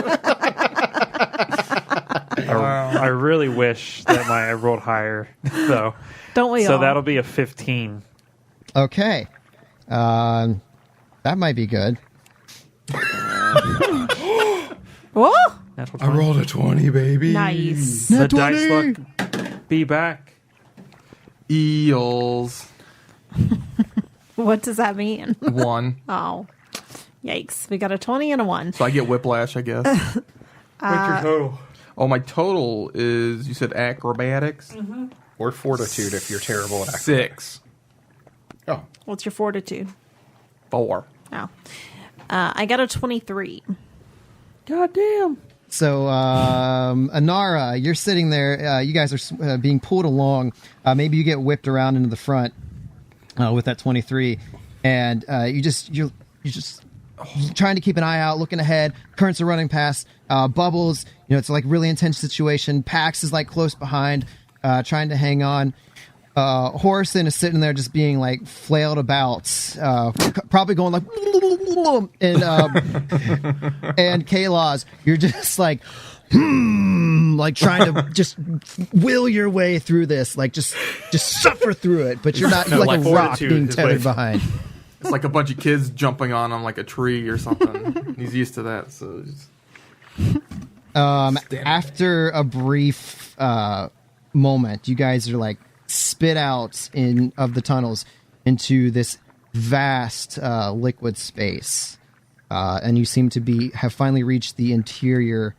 I really wish that I rolled higher, though. Don't we all? So that'll be a 15. Okay. That might be good. Whoa! I rolled a 20, baby. Nice. The dice luck be back. Eels. What does that mean? 1. Oh. Yikes. We got a 20 and a 1. So I get whiplash, I guess. What's your total? Oh, my total is, you said acrobatics? Mm-hmm. Or fortitude if you're terrible at acrobatics. 6. Oh. What's your fortitude? 4. Oh. I got a 23. God damn. So, Anara, you're sitting there. You guys are being pulled along. Maybe you get whipped around into the front with that 23, and you're just trying to keep an eye out, looking ahead. Currents are running past. Bubbles. It's like really intense situation. Pax is like close behind, trying to hang on. Horson is sitting there just being like flailed about, probably going like, and Kalos, you're just like trying to just will your way through this, like just suffer through it, but you're not like a rock being tethered behind. It's like a bunch of kids jumping on him like a tree or something. He's used to that, so after a brief moment, you guys are like spit out of the tunnels into this vast liquid space, and you seem to have finally reached the interior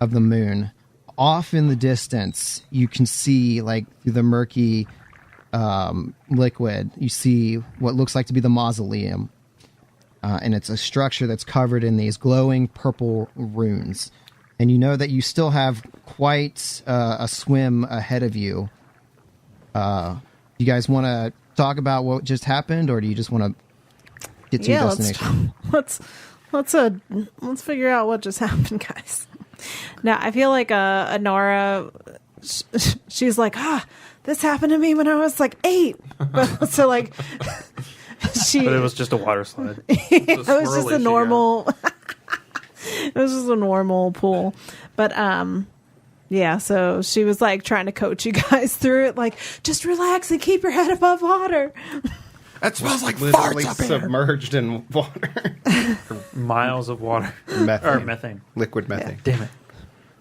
of the moon. Off in the distance, you can see, like through the murky liquid, you see what looks like to be the mausoleum, and it's a structure that's covered in these glowing purple runes, and you know that you still have quite a swim ahead of you. You guys want to talk about what just happened, or do you just want to get to your destination? Let's figure out what just happened, guys. Now, I feel like Anara she's like, this happened to me when I was like 8. So like, But it was just a water slide. It was just a normal. It was just a normal pool, but yeah. So she was like trying to coach you guys through it, like just relax and keep your head above water. That smells like Literally farts up here. submerged in water. Miles of water. Methane. Or methane. Liquid methane. Damn it.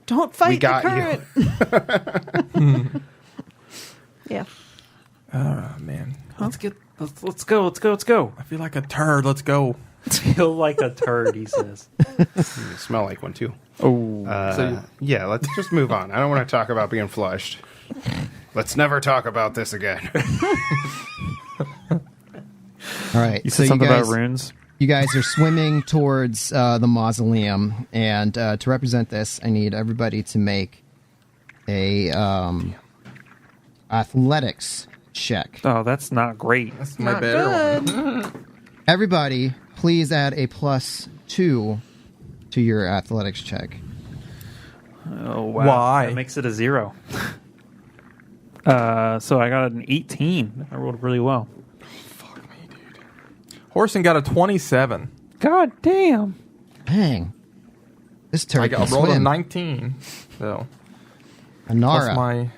Don't fight We got the current. Yeah. Oh man, Let's go. I feel like a turd. Let's go. Feel like a turd, he says. You smell like one too. Oh, Yeah, let's just move on. I don't want to talk about being flushed. Let's never talk about this again. All right. You said something about runes? You guys are swimming towards the mausoleum, and to represent this, I need everybody to make a athletics check. Oh, that's not great. that's my Not better good. one. Everybody, please add a +2 to your athletics check. Oh, wow. Why? That makes it a 0. So I got an 18. I rolled really well. Horson got a 27. God damn. Dang. This I turd got can rolled a swim. 19. So Anara. plus my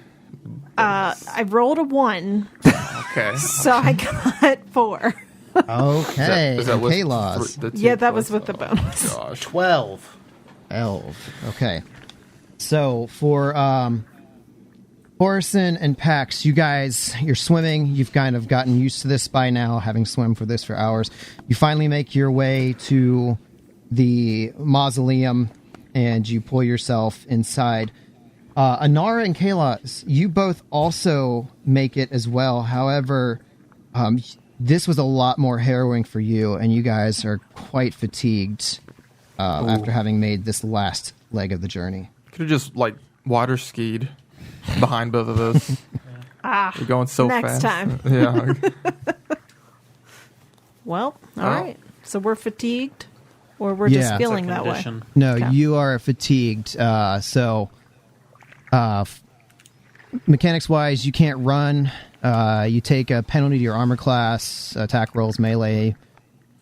I rolled a 1, okay. so I got 4. Okay. Is that with Kalos. the two Yeah, that was plus? with the bonus. Gosh. 12. 12. Okay. So for Orson and Pax, you guys, you're swimming. You've kind of gotten used to this by now, having swum for this for hours. You finally make your way to the mausoleum, and you pull yourself inside. Anara and Kalos, you both also make it as well. However, this was a lot more harrowing for you, and you guys are quite fatigued after having made this last leg of the journey. Could have just like water skied behind both of those. We're going so Next fast. time. Yeah. Well, all right. So we're fatigued, or we're just Yeah. feeling It's a that way. condition. No, Okay. you are fatigued. Mechanics-wise, you can't run. You take a penalty to your armor class, attack rolls, melee,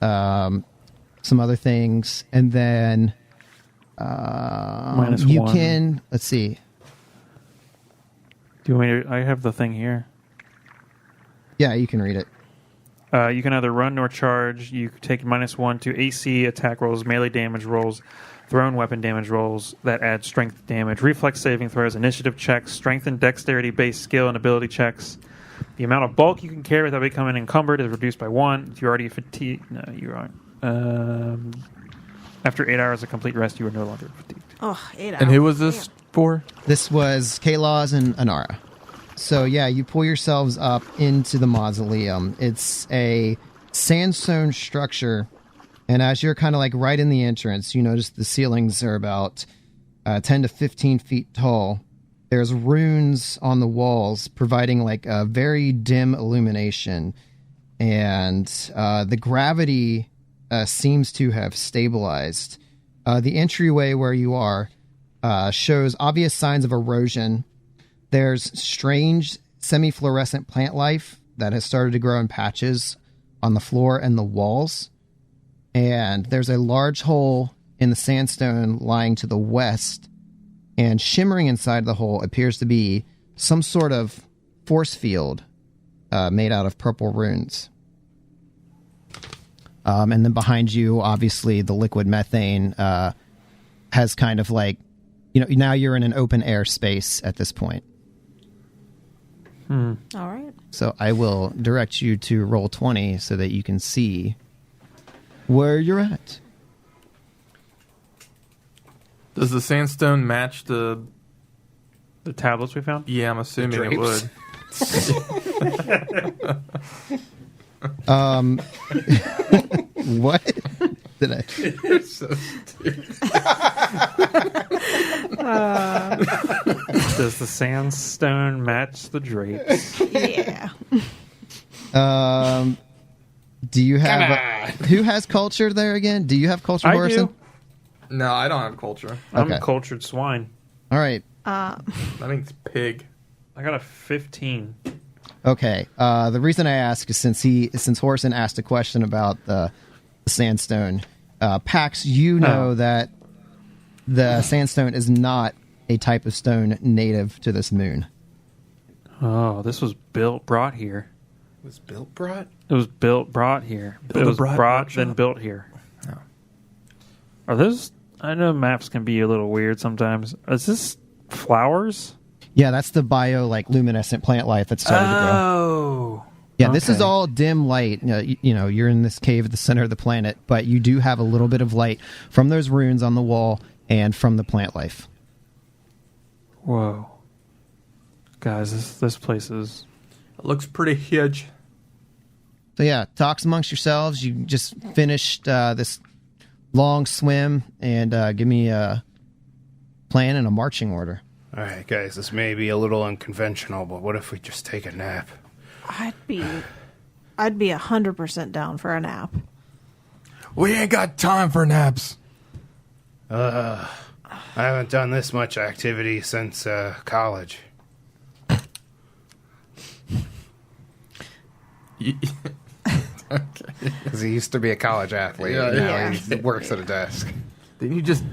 some other things, and then -1. you can. Let's see. Do you want me to? I have the thing here. Yeah, you can read it. You can neither run nor charge. You take -1 to AC attack rolls, melee damage rolls, thrown weapon damage rolls that add strength damage, reflex saving throws, initiative checks, strength and dexterity-based skill and ability checks. The amount of bulk you can carry without becoming encumbered is reduced by 1. If you're already fatigued, no, you aren't. After 8 hours of complete rest, you are no longer fatigued. Oh, 8 hours. And who was this for? This was Kalos and Anara. So yeah, you pull yourselves up into the mausoleum. It's a sandstone structure, and as you're kind of like right in the entrance, you notice the ceilings are about 10 to 15 feet tall. There's runes on the walls providing like a very dim illumination, and the gravity seems to have stabilized. The entryway where you are shows obvious signs of erosion. There's strange semi-fluorescent plant life that has started to grow in patches on the floor and the walls. And there's a large hole in the sandstone lying to the west. And shimmering inside the hole appears to be some sort of force field made out of purple runes. And then behind you, obviously, the liquid methane has kind of like, now you're in an open air space at this point. All right. So I will direct you to roll 20 so that you can see where you're at. Does the sandstone match the? The tablets we found? Yeah, I'm assuming it drapes? would. What did I? You're so stupid. Does the sandstone match the drapes? Yeah. Do you have who has culture there again? Do you have culture, I Morrison? do. No, I don't have culture. I'm Okay. a cultured swine. All right. I think it's pig. I got a 15. Okay. The reason I ask is since Horson asked a question about the sandstone, Pax, you know that the sandstone is not a type of stone native to this moon. Oh, this was brought here. It was brought here. Built It was brought brought, workshop? then built here. Oh. Are those... I know maps can be a little weird sometimes. Is this flowers? Yeah, that's the luminescent plant life that's starting to grow. Oh. Yeah, this is okay. all dim light. You're in this cave at the center of the planet, but you do have a little bit of light from those runes on the wall and from the plant life. Whoa. Guys, this place is... It looks pretty huge. So yeah, talks amongst yourselves. You just finished this long swim, and give me a plan and a marching order. All right, guys, this may be a little unconventional, but what if we just take a nap? I'd be 100% down for a nap. We ain't got time for naps. I haven't done this much activity since college. Because he used to be a college athlete. Yeah, and now yeah. he works at a desk. Didn't we just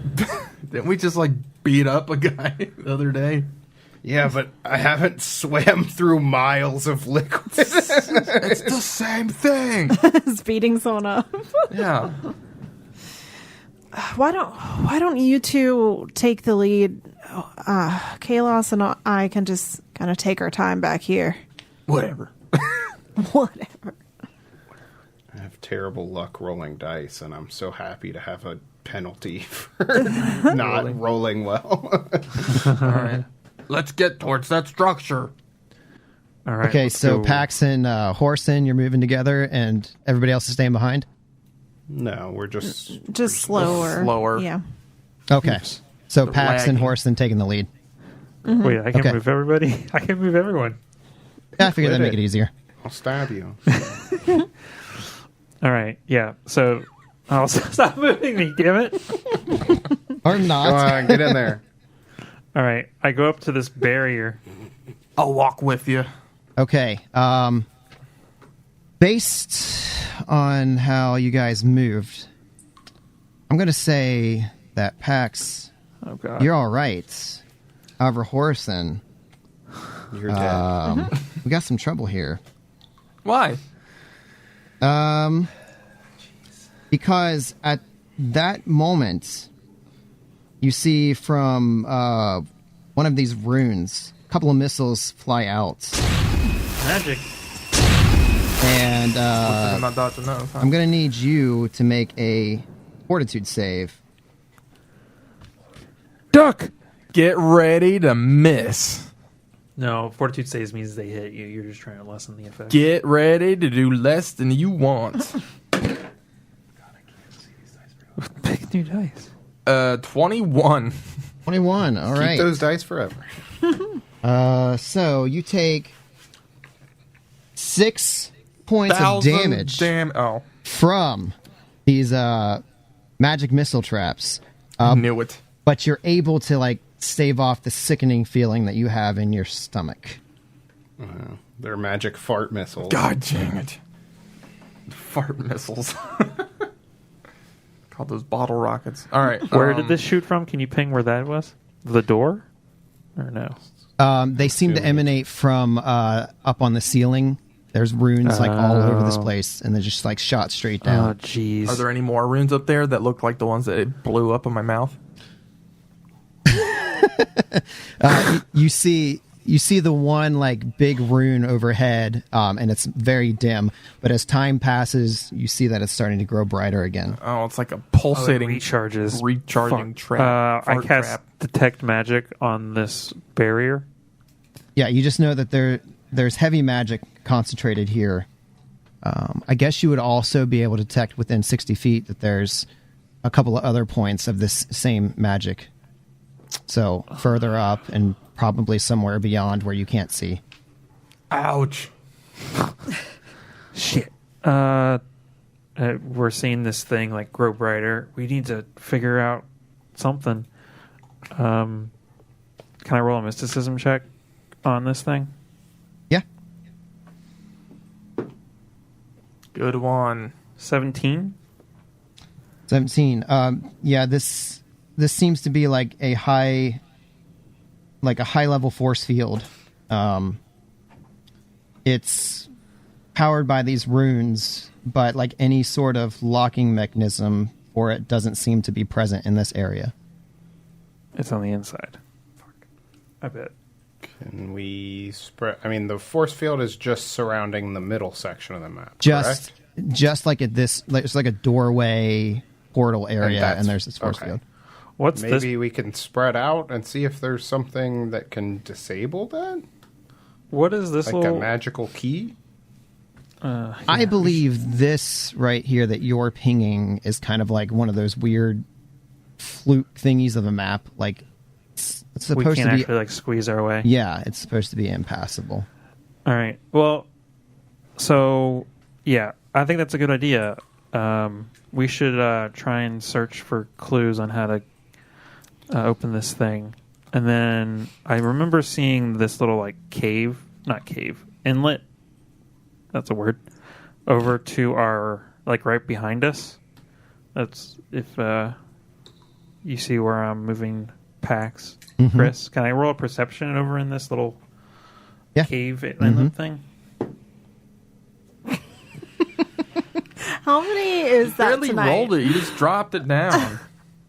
beat up a guy the other day? Yeah, but I haven't swam through miles of liquid. It's the same thing. Speeding someone up. Yeah. Why don't you two take the lead? Kalos and I can just kind of take our time back here. Whatever. Whatever. I have terrible luck rolling dice, and I'm so happy to have a penalty for not rolling well. All right. Let's get towards that structure. All right. Okay, let's so go. Pax and Horson, you're moving together, and everybody else is staying behind? No, we're just... Slower. slower. Yeah. Okay. So They're Pax and lagging. Horson taking the lead. Wait, I can Okay. move everybody? I can move everyone. Yeah, I figured that'd Quit make it. it easier. I'll stab you. All right. Yeah. So... Oh, stop moving me, damn it. Or Go not. on, get in there. All right. I go up to this barrier. I'll walk with you. Okay. Based on how you guys moved, I'm going to say that Pax, Oh, God. you're all right. However, Horson, You're dead. we got some trouble here. Why? Because at that moment, you see from one of these runes, a couple of missiles fly out. Magic. And I'm not dodging those. Huh? I'm going to need you to make a fortitude save. Duck. Get ready to miss. No, fortitude saves means they hit you. You're just trying to lessen the effect. Get ready to do less than you want. Pick new dice. 21. 21, all Keep right. those dice forever. So you take 6 points of damage Oh, from these magic missile traps. knew it. But you're able to stave off the sickening feeling that you have in your stomach. They're magic fart missiles. God dang it. Fart missiles. Called those bottle rockets. All right. Where did this shoot from? Can you ping where that was? The door? Or no? They seem to emanate from up on the ceiling. There's runes all over this place, and they're just shot straight Oh, down. jeez. Are there any more runes up there that look like the ones that it blew up in my mouth? You see the one big rune overhead, and it's very dim. But as time passes, you see that it's starting to grow brighter again. Oh, it's like a pulsating, recharges. recharging Fuck. trap. I fart cast trap. detect magic on this barrier. Yeah, you just know that there's heavy magic concentrated here. I guess you would also be able to detect within 60 feet that there's a couple of other points of this same magic. So further up and probably somewhere beyond where you can't see. Ouch. Shit. We're seeing this thing grow brighter. We need to figure out something. Can Can I roll a mysticism check on this thing? Yeah. Good one. 17. 17. Yeah, this seems to be like a high level force field. It's powered by these runes, but like any sort of locking mechanism for it doesn't seem to be present in this area. It's on the inside. Fuck. I bet. Can we spread? I mean, the force field is just surrounding the middle section of the map. Just correct? like at this, like, it's like a doorway portal area, and there's this force field. What's this? Maybe we can spread out and see if there's something that can disable that. What is this? Like a magical key? I believe this right here that you're pinging is kind of like one of those weird fluke thingies of a map. Like it's supposed we can't to be actually like squeeze our way. Yeah, it's supposed to be impassable. All right. Well, so yeah, I think that's a good idea. We should try and search for clues on how to open this thing. And then I remember seeing this little like inlet. That's a word. Over to our, like right behind us. That's if you see where I'm moving packs, Chris. Can I roll a perception over in this little cave inlet thing? How many is that barely tonight? rolled it. You just dropped it down.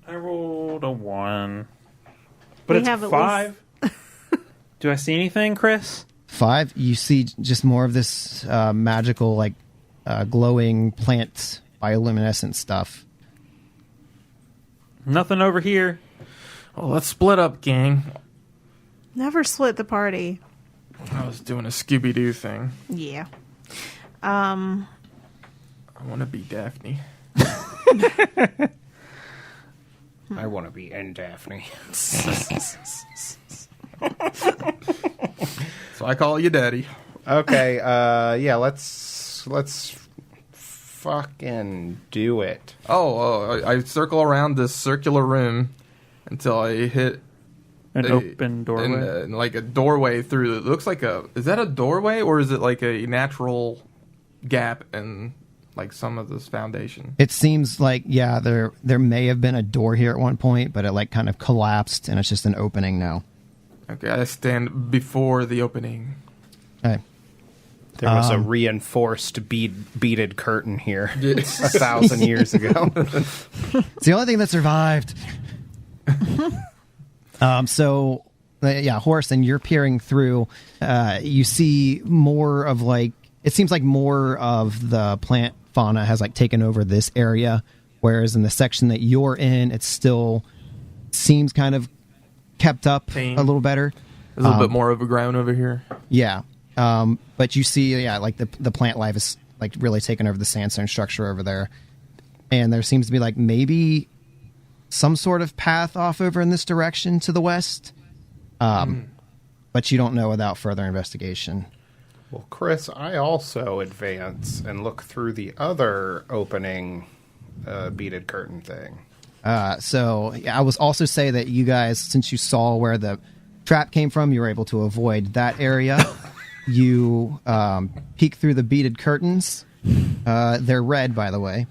I rolled a 1. But We it's have at 5. Do I see anything, Chris? 5, you see just more of this magical, like, glowing plant bioluminescent stuff. Nothing over here. Well, let's split up, gang. Never split the party. I was doing a Scooby-Doo thing. Yeah. I want to be Daphne. I want to be in Daphne. So I call you Daddy. Okay, yeah, let's fucking do it. I circle around this circular room until I hit An open doorway? like a doorway through. It looks like is that a doorway or is it like a natural gap in like some of this foundation? It seems like, yeah, there may have been a door here at one point, but it like kind of collapsed and it's just an opening now. Okay, I stand before the opening. Okay. There was a reinforced beaded curtain here 1,000 years ago. It's the only thing that survived. So, yeah, Horace, and you're peering through. You see more of like, it seems like more of the plant fauna has like taken over this area, whereas in the section that you're in, it still seems kind of kept up a little better. There's a little bit more overgrown over here. Yeah. But you see, yeah, like the plant life is like really taking over the sandstone structure over there. And there seems to be like maybe some sort of path off over in this direction to the west. But you don't know without further investigation. Well, Chris, I also advance and look through the other opening beaded curtain thing. So yeah, I was also say that you guys, since you saw where the trap came from, you were able to avoid that area. You peek through the beaded curtains. They're red, by the way.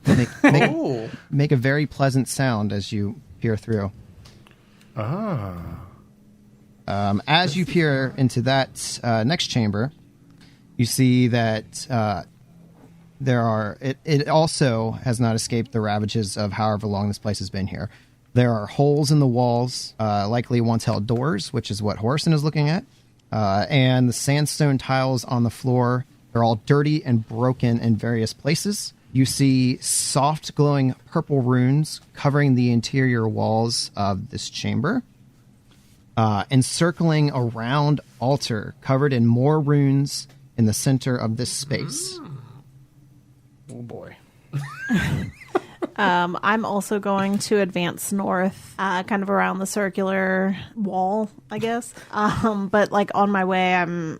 Make a very pleasant sound as you peer through. As you peer into that next chamber, you see that there are... It also has not escaped the ravages of however long this place has been here. There are holes in the walls, likely once held doors, which is what Horson is looking at. And the sandstone tiles on the floor, they're all dirty and broken in various places. You see soft glowing purple runes covering the interior walls of this chamber. Encircling a round altar covered in more runes in the center of this space. Oh boy. I'm also going to advance north, kind of around the circular wall, I guess. But like on my way, I'm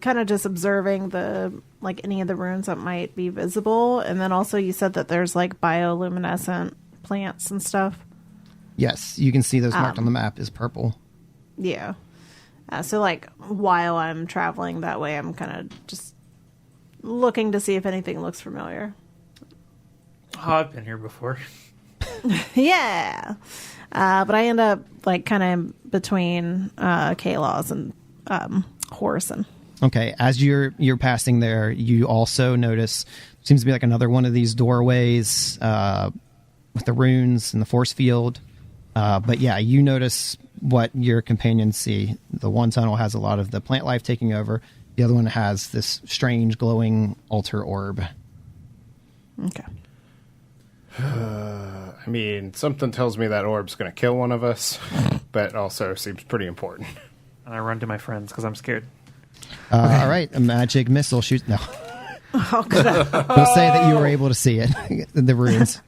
kind of just observing any of the runes that might be visible. And then also you said that there's like bioluminescent plants and stuff. Yes, you can see those marked on the map is purple. Yeah. So, like, while I'm traveling that way, I'm kind of just looking to see if anything looks familiar. Oh, I've been here before. Yeah. But I end up, like, kind of between K-Laws and Horison. Okay, as you're passing there, you also notice, seems to be like another one of these doorways with the runes and the force field. But yeah, you notice what your companions see. The one tunnel has a lot of the plant life taking over. The other one has this strange glowing altar orb. Okay. I mean, something tells me that orb's going to kill one of us, but also seems pretty important. And I run to my friends because I'm scared. All right, a magic missile shoots. No. Oh, God. We'll say that you were able to see it, the runes.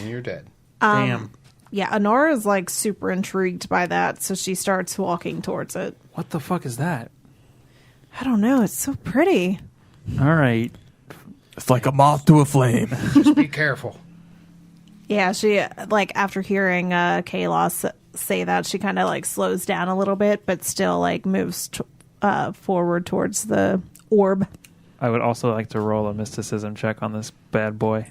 And you're dead. Damn. Yeah, Anara is, like, super intrigued by that, so she starts walking towards it. What the fuck is that? I don't know. It's so pretty. All right. It's like a moth to a flame. Just be careful. Yeah, she, like, after hearing Kalos say that, she kind of, like, slows down a little bit, but still, like, moves forward towards the orb. I would also like to roll a mysticism check on this bad boy.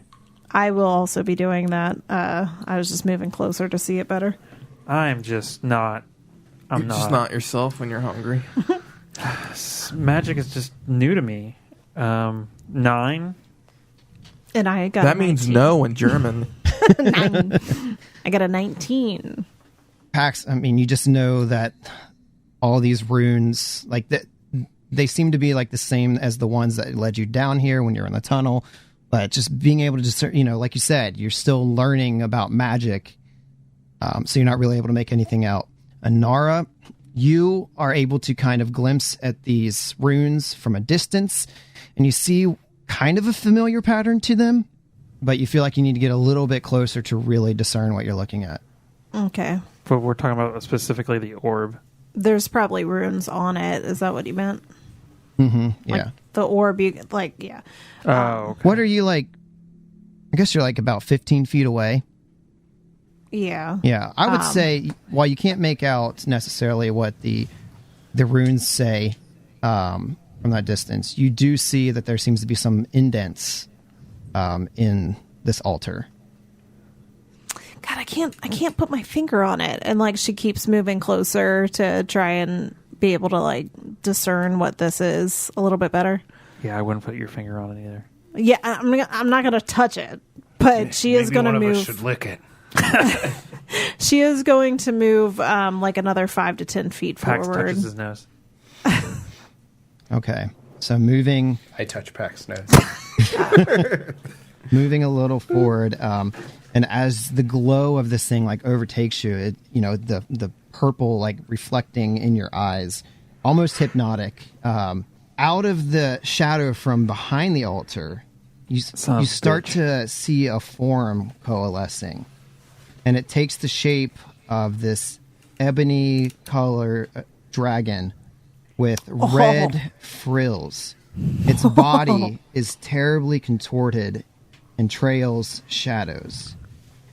I will also be doing that. I was just moving closer to see it better. I'm just not. You're just not yourself when you're hungry. Magic is just new to me. 9. And I got That means 19. no in German. 9. I got a 19. Pax, I mean, you just know that all these runes, like that, they seem to be like the same as the ones that led you down here when you're in the tunnel. But just being able to discern, you know, like you said, you're still learning about magic, so you're not really able to make anything out. Anara, you are able to kind of glimpse at these runes from a distance, and you see kind of a familiar pattern to them, but you feel like you need to get a little bit closer to really discern what you're looking at. Okay. But we're talking about specifically the orb. There's probably runes on it. Is that what you meant? Mm-hmm. Yeah. Like the orb, you like, yeah. Oh, okay. What are you like? I guess you're like about 15 feet away. Yeah. Yeah, I would say while you can't make out necessarily what the runes say from that distance, you do see that there seems to be some indents in this altar. God, I can't put my finger on it. And like she keeps moving closer to try and be able to like discern what this is a little bit better. Yeah, I wouldn't put your finger on it either. Yeah, I'm not gonna touch it, but she is gonna move. One of us should lick it. She is going to move like another 5 to 10 feet Pax forward. touches his nose. Okay, so moving I touch Pax's nose. moving a little forward, and as the glow of this thing like overtakes you, it, you know, the purple like reflecting in your eyes, almost hypnotic. Out of the shadow from behind the altar, you start to see a form coalescing, and it takes the shape of this ebony color dragon with red frills. Its body is terribly contorted and trails shadows.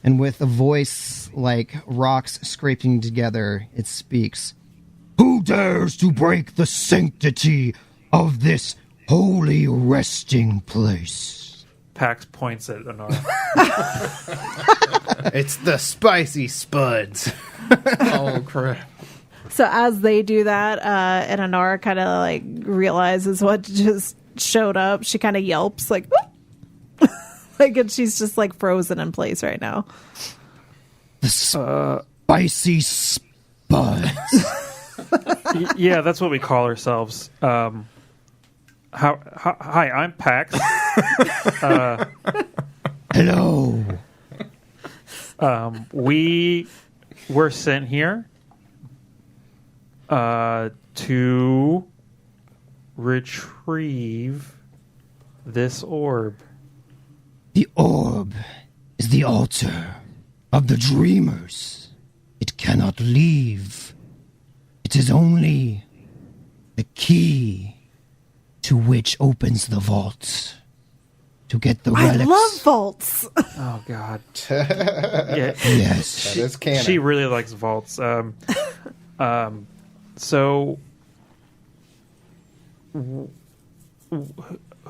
And with a voice like rocks scraping together, it speaks, "Who dares to break the sanctity of this holy resting place?" Pax points at Anara. It's the Spicy Spuds. Oh, crap. So as they do that, and Anara kind of like realizes what just showed up, she kind of yelps like, like, and she's just like frozen in place right now. The Spicy Spuds. Yeah, that's what we call ourselves. Hi, I'm Pax. Hello. We were sent here to retrieve this orb. The orb is the altar of the dreamers. It cannot leave. It is only the key to which opens the vault. to get the relics. I love vaults. Oh God. Yeah. Yes. That is canon. She really likes vaults. So,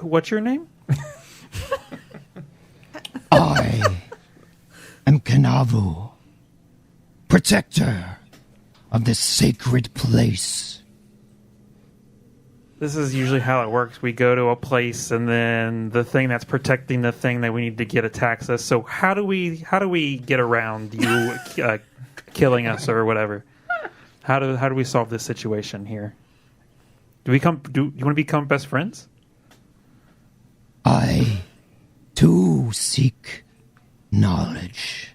what's your name? I am Kanavu, protector of this sacred place. This is usually how it works. We go to a place, and then the thing that's protecting the thing that we need to get attacks us. So how do we get around you killing us or whatever? How do we solve this situation here? Do you want to become best friends? I, too, seek knowledge.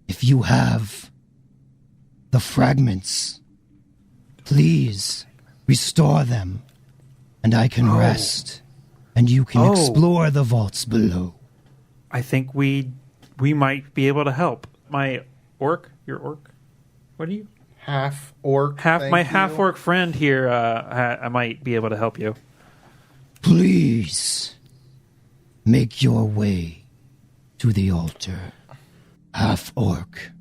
If you have the fragments, please restore them, and I can rest, and you can explore the vaults below. I think we might be able to help. My orc, your orc, what are you? Half orc. Half orc friend here. I might be able to help you. Please make your way to the altar, half orc.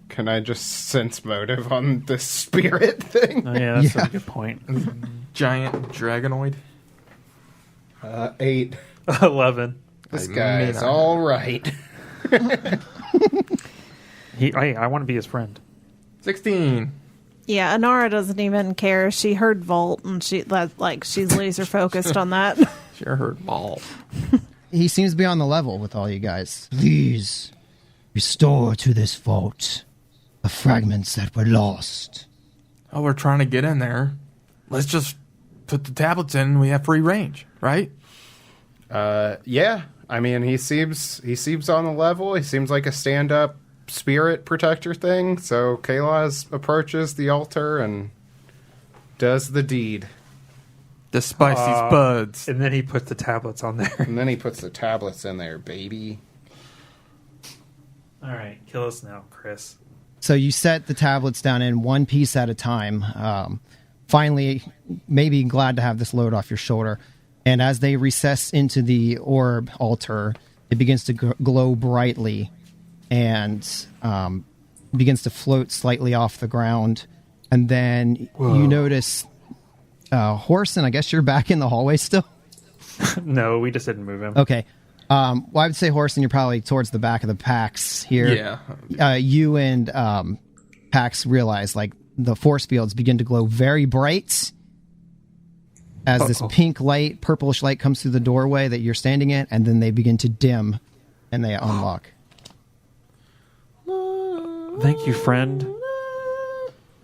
Can I just sense motive on this spirit thing? Oh, yeah, that's a good point. Giant dragonoid. 8. 11. This guy is all right. I want to be his friend. 16. Yeah, Anara doesn't even care. She heard vault, and she's laser focused on that. Sure heard ball. He seems to be on the level with all you guys. Please restore to this vault the fragments that were lost. Oh, we're trying to get in there. Let's just put the tablets in and we have free range, right? Yeah. I mean, he seems on the level. He seems like a stand-up spirit protector thing. So Kalas approaches the altar and does the deed. The Spicy Spuds. And then he puts the tablets on there. And then he puts the tablets in there, baby. All right, kill us now, Chris. So you set the tablets down in one piece at a time. Finally, maybe glad to have this load off your shoulder. And as they recess into the orb altar, it begins to glow brightly and begins to float slightly off the ground. And then you notice Horson, I guess you're back in the hallway still? No, we just didn't move him. Okay. Well, I would say, Horson, you're probably towards the back of the PAX here. Yeah. You and PAX realize, like, the force fields begin to glow very bright as this pink light, purplish light comes through the doorway that you're standing in, and then they begin to dim, and they unlock. Thank you, friend.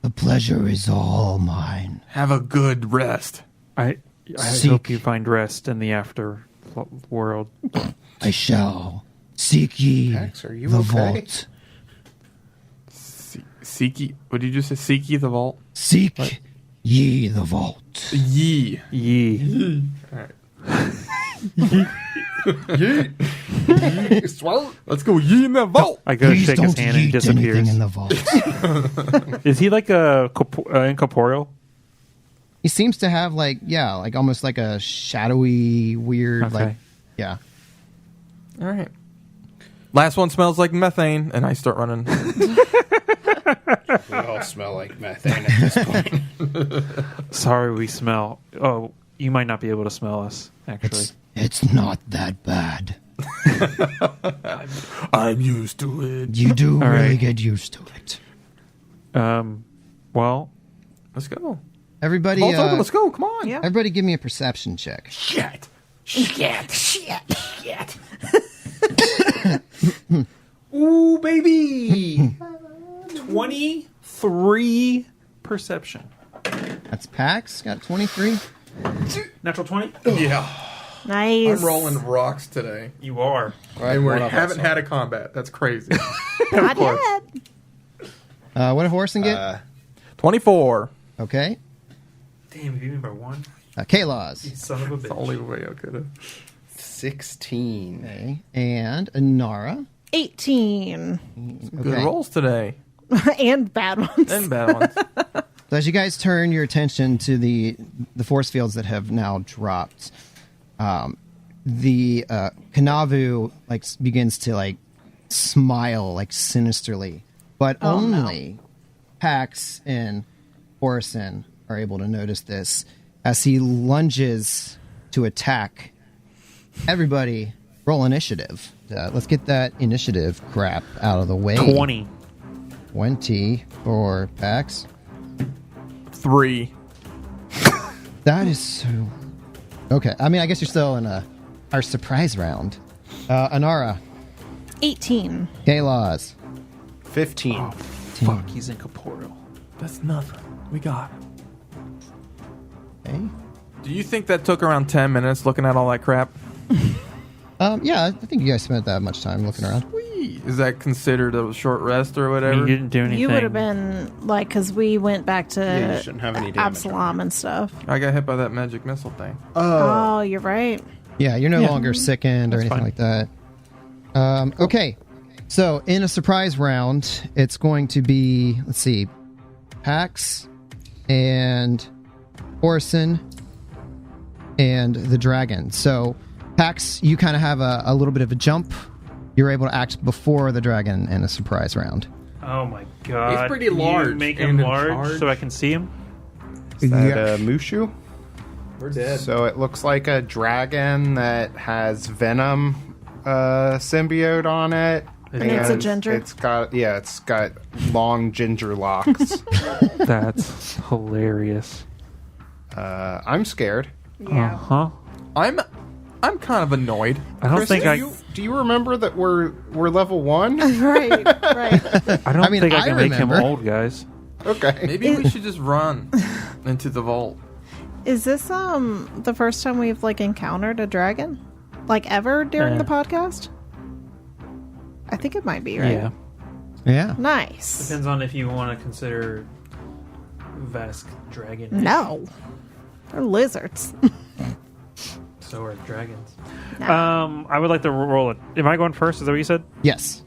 The pleasure is all mine. Have a good rest. I hope you find rest in the after world. I shall. Seek ye Pax, are you the okay? vault. Seek ye. What did you just say? Seek ye the vault? Seek ye the vault. Ye. Let's go ye in the vault. I go to Please shake his don't hand and he yeet anything disappears. in the vault. Is he like a incorporeal? He seems to have like almost like a shadowy, weird, Okay. yeah. All right. Last one smells like methane, and I start running. We all smell like methane at this point. Sorry, we smell. Oh, you might not be able to smell us, actually. It's not that bad. I'm used to it. You do All really right. get used to it. Well, Let's go. Everybody, Vault's open. Let's go. Come on. Yeah. everybody, give me a perception check. Shit. ooh, baby. 23 perception. That's Pax got 23. Natural 20. Yeah. Nice. I'm rolling rocks today. You are. And we one of haven't us had a combat. That's crazy. Not yet. What did Horson get? 24. Okay. Damn, you beat me by one. Kalas. You son of a bitch. The only way I could have. 16. Okay. And Anara. 18. Good rolls today. And bad ones. And bad ones. So as you guys turn your attention to the force fields that have now dropped, the Kanavu like begins to like smile like sinisterly, but only Pax and Orson are able to notice this as he lunges to attack. Everybody, roll initiative. Let's get that initiative crap out of the way. 20 for Pax. 3. That is so... Okay, I mean, I guess you're still in our surprise round. Anara. 18. K-Laws. 15. Fuck, he's incorporeal. That's nothing. We got it. Okay. Do you think that took around 10 minutes looking at all that crap? Yeah, I think you guys spent that much time looking around. Sweet. Is that considered a short rest or I whatever? mean, you didn't do anything. You would have been like, because we went back to Yeah, you shouldn't have any damage. Absalom and stuff. I got hit by that magic missile thing. Oh, you're right. Yeah, you're no longer sickened or That's anything fine. like that. Okay, so in a surprise round, it's going to be, let's see, Pax and Orson and the dragon. So Pax, you kind of have a little bit of a jump. You're able to act before the dragon in a surprise round. Oh my god. He's pretty Can you large make and him in large charge. so I can see him? Is that Mushu? We're dead. So it looks like a dragon that has venom symbiote on it. And it's a ginger? It's got long ginger locks. That's hilarious. I'm scared. Yeah. Uh-huh. I'm kind of annoyed. I don't Chris, think do you remember that we're level 1? Right. I don't mean, think I I can make him remember. old, guys. Okay. Maybe we should just run into the vault. Is this the first time we've like encountered a dragon? Like ever during the podcast? I think it might be, right? Yeah. Yeah. Nice. Depends on if you want to consider Vesk dragon. No. They're lizards. So are dragons. No. I would like to roll it. Am I going first? Is that what you said? Yes.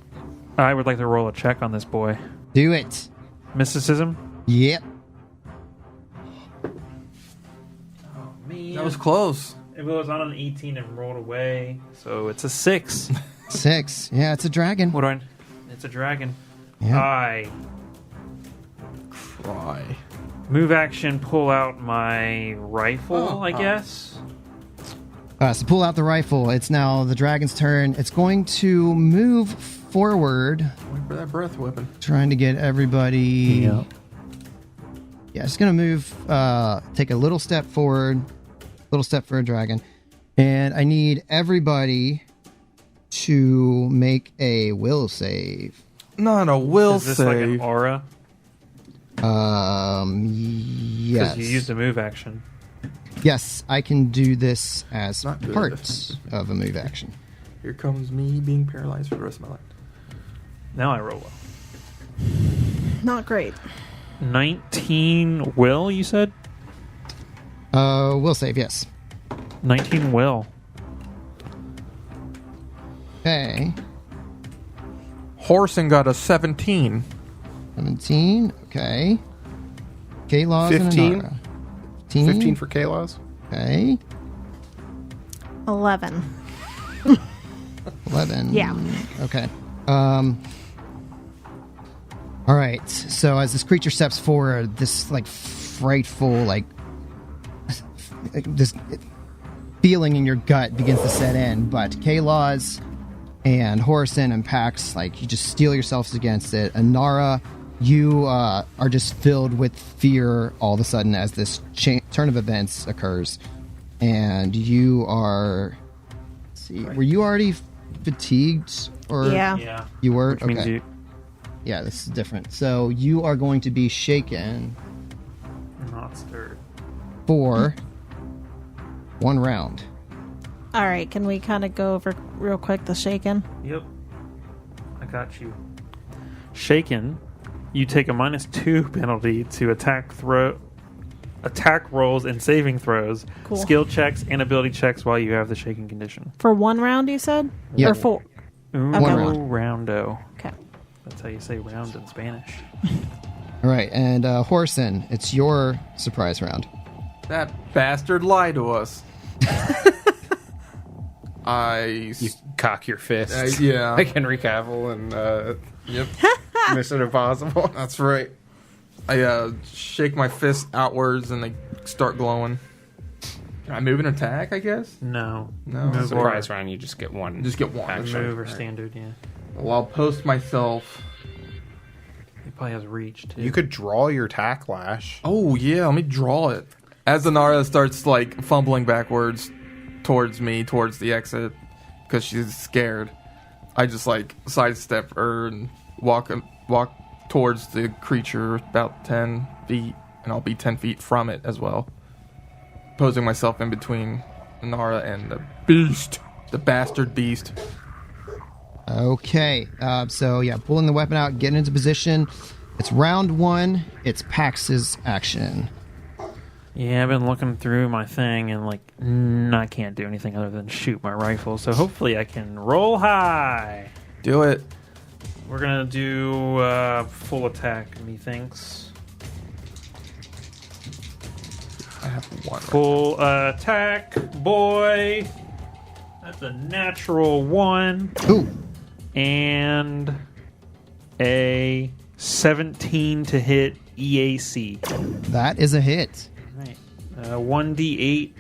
I would like to roll a check on this boy. Do it. Mysticism? Yep. Oh, man. That was close. It was on an 18 and rolled away. So it's a 6. 6. Yeah, it's a dragon. What do I... It's a dragon. Yeah. I Try. move action, pull out my rifle, I guess. So pull out the rifle. It's now the dragon's turn. It's going to move forward, Wait for that breath weapon. trying to get everybody. Yeah. Yeah, it's going to move, take a little step forward, little step for a dragon. And I need everybody to make a will save. Not a will Is this like an save. aura? Yes. Because you used a move action. Yes, I can do this as Not good. part of a move action. Here comes me being paralyzed for the rest of my life. Now I roll well. Not great. 19 will, you said? Will save, yes. 19 will. Okay. Horson got a 17. 17, okay. K-Laws and 15. Anara. 15 for Kalos. Okay. 11. 11. Yeah. Okay. All right. So as this creature steps forward, this like frightful, like this feeling in your gut begins to set in. But K-Laws and Horson and Pax, like you just steel yourselves against it. Anara, you are just filled with fear all of a sudden as this turn of events occurs, and you are. Let's see, were you already fatigued or? Yeah. Yeah. You were? Which means you... Yeah, this is different. So you are going to be shaken Not stirred. for 1 round. All right. Can we kind of go over real quick the shaken? Yep. I got you. Shaken, you take a -2 penalty to attack rolls and saving throws, Cool. skill checks, and ability checks while you have the shaken condition. For 1 round, you said? Yeah. Or 4? Ooh, One round. Roundo. Okay. That's how you say round in Spanish. All right, and Horson, it's your surprise round. That bastard lied to us. I You cock your fist. yeah. Like Henry Cavill and Yep. Mission Impossible. That's right. I shake my fist outwards and they start glowing. Can I move an attack, I guess? No. No. Surprise round, you just get one. Just get one. Action. Move or standard, yeah. Well, I'll post myself. He probably has reach, too. You could draw your tack lash. Oh, yeah, let me draw it. As Inara starts, like, fumbling backwards towards me, towards the exit, because she's scared, I just, like, sidestep her and walk towards the creature about 10 feet, and I'll be 10 feet from it as well. Posing myself in between Inara and the beast. The bastard beast. Okay, so yeah, pulling the weapon out, getting into position. It's round 1. It's Pax's action. Yeah, I've been looking through my thing and I can't do anything other than shoot my rifle. So hopefully I can roll high. Do it. We're gonna do full attack, methinks. I have one. Full attack, boy. That's a natural 1 Ooh, and a 17 to hit EAC. that is a hit. Right. 1d8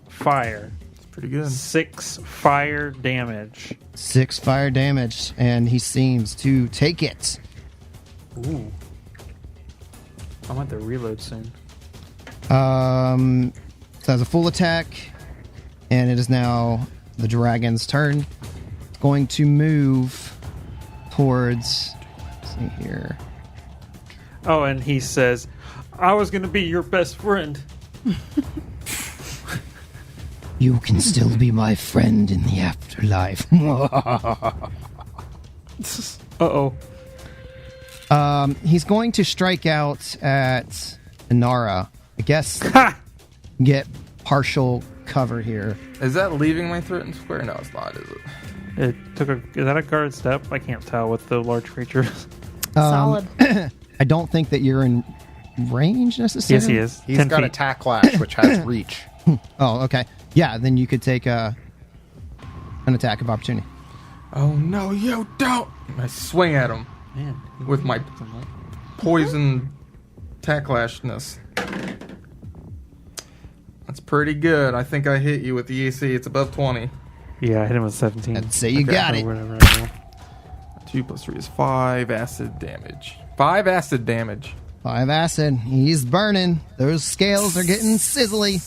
fire. It's pretty good. 6 fire damage. 6 fire damage, and he seems to take it. Ooh. I want to reload soon. So that's a full attack, and it is now the dragon's turn. It's going to move towards. Let's see here. Oh, and he says, I was going to be your best friend. You can still be my friend in the afterlife. Uh-oh. He's going to strike out at Inara. I guess Ha! get partial cover here. Is that leaving my threatened square? No, it's not, is it? It took a... Is that a guard step? I can't tell with the large creatures. Solid. I don't think that you're in range necessarily. Yes, he is. He's 10 got feet. a tack lash, which has reach. Oh, okay. Yeah, then you could take an attack of opportunity. Oh, no, you don't! I swing at him Man, with my poison tacklashness. That's pretty good. I think I hit you with the AC. It's above 20. Yeah, I hit him with 17. I'd say you got it. Whatever I roll. 2 plus 3 is 5 acid damage. 5 acid damage. 5 acid. He's burning. Those scales are getting sizzly.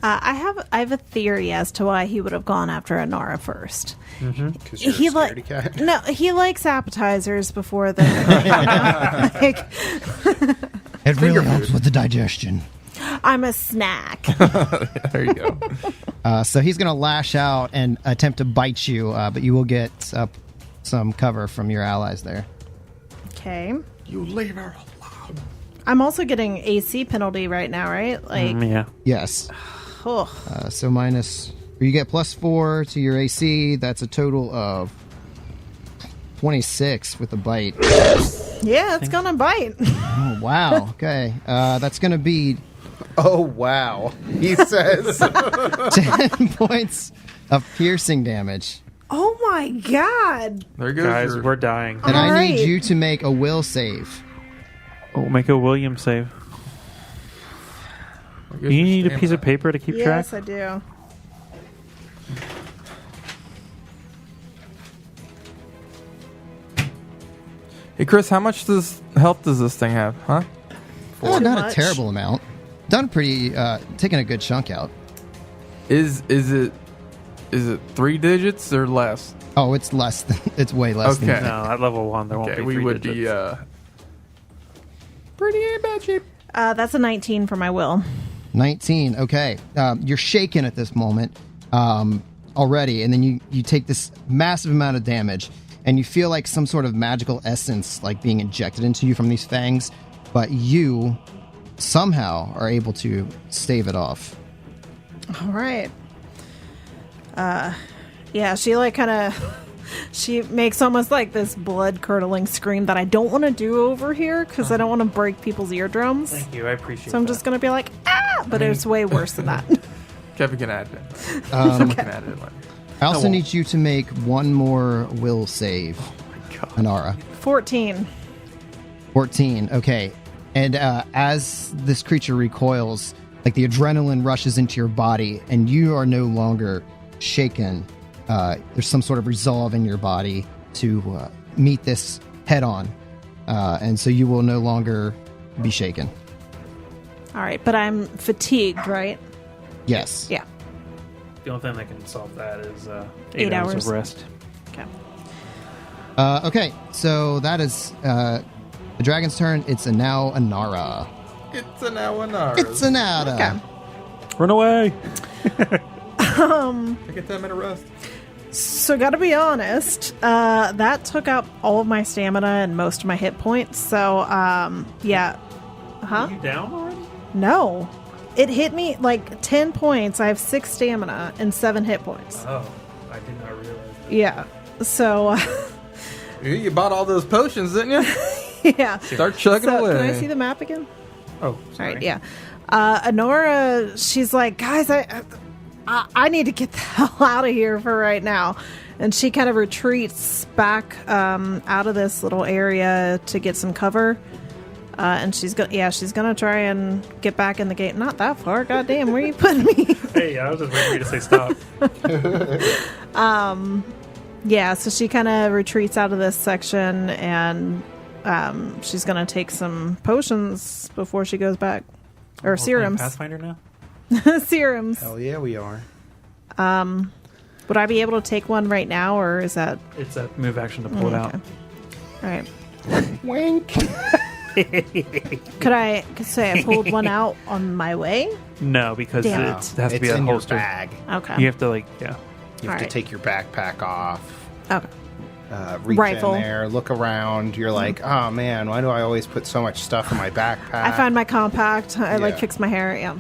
I have a theory as to why he would have gone after Inara first. Because you're He a scaredy cat. No, he likes appetizers before the. Like, It really helps with the digestion. I'm a snack. There you go. So he's going to lash out and attempt to bite you, but you will get some cover from your allies there. Okay. You leave her alone. I'm also getting AC penalty right now, right? Like, Yeah. Yes. ugh. So you get +4 to your AC. That's a total of 26 with the bite. Yeah, it's gonna bite. Oh, wow. Okay. That's going to be Oh, wow. He says. 10 points of piercing damage. Oh my god. There goes Guys, your... we're dying. And I need Alright. you to make a will save. Oh, make a William save. there Do goes you your need a piece of stamina. paper to keep track? Yes, I do. Hey, Chris, how much health does this thing have, huh? Oh, Too not much. a terrible amount. Done pretty, taking a good chunk out. Is it 3 digits or less? Oh, it's less than, it's way less Okay. than No, at level 1, there won't Okay, be we 3 would digits. be pretty in bad shape. That's a 19 for my will. 19. Okay. You're shaken at this moment already, and then you take this massive amount of damage, and you feel like some sort of magical essence like being injected into you from these fangs, but you somehow are able to stave it off. All right. Yeah, she like kind of she makes almost like this blood curdling scream that I don't want to do over here because I don't want to break people's eardrums. Thank you, I appreciate So I'm that. just gonna be like, ah, but it's way worse than that. Kevin can add it. Um, Can add it. I also need you to make one more will save. Oh my god. Anara. 14. 14. Okay. And as this creature recoils, like the adrenaline rushes into your body, and you are no longer shaken. There's some sort of resolve in your body to meet this head on, and so you will no longer be shaken. All right, but I'm fatigued, right? Yes. Yeah. The only thing that can solve that is 8 hours of rest. Okay. Okay. So that is the dragon's turn. It's now Anara. It's an Awanara. It's Anara. Okay. Run away. I get 10 minute rest. So, gotta be honest, that took out all of my stamina and most of my hit points. So, yeah. Huh? Are you down already? No. It hit me like 10 points. I have 6 stamina and 7 hit points. Oh, I did not realize that. Yeah. So, You bought all those potions, didn't you? yeah. Start chugging So, away. can I see the map again? Oh, sorry. All right, yeah. Honora, she's like, guys, I need to get the hell out of here for right now. And she kind of retreats back out of this little area to get some cover. And she's gonna try and get back in the gate. Not that far, goddamn. Where are you putting me? Hey, I was just waiting for you to say stop. Yeah, so she kind of retreats out of this section, and she's gonna take some potions before she goes back, or We're playing serums. Pathfinder now? Serums. Hell yeah, we are. Would I be able to take one right now, or is that It's a move action to pull it out. All right? Wink. Could I say I pulled one out on my way? No, because Damn. it has to It's be a in your holster. bag. Okay. You have to yeah. You have to Alright. take your backpack off. Okay. Reach Rifle. in there, look around. You're like, oh man, why do I always put so much stuff in my backpack? I find my compact. I Yeah. fix my hair. Yeah.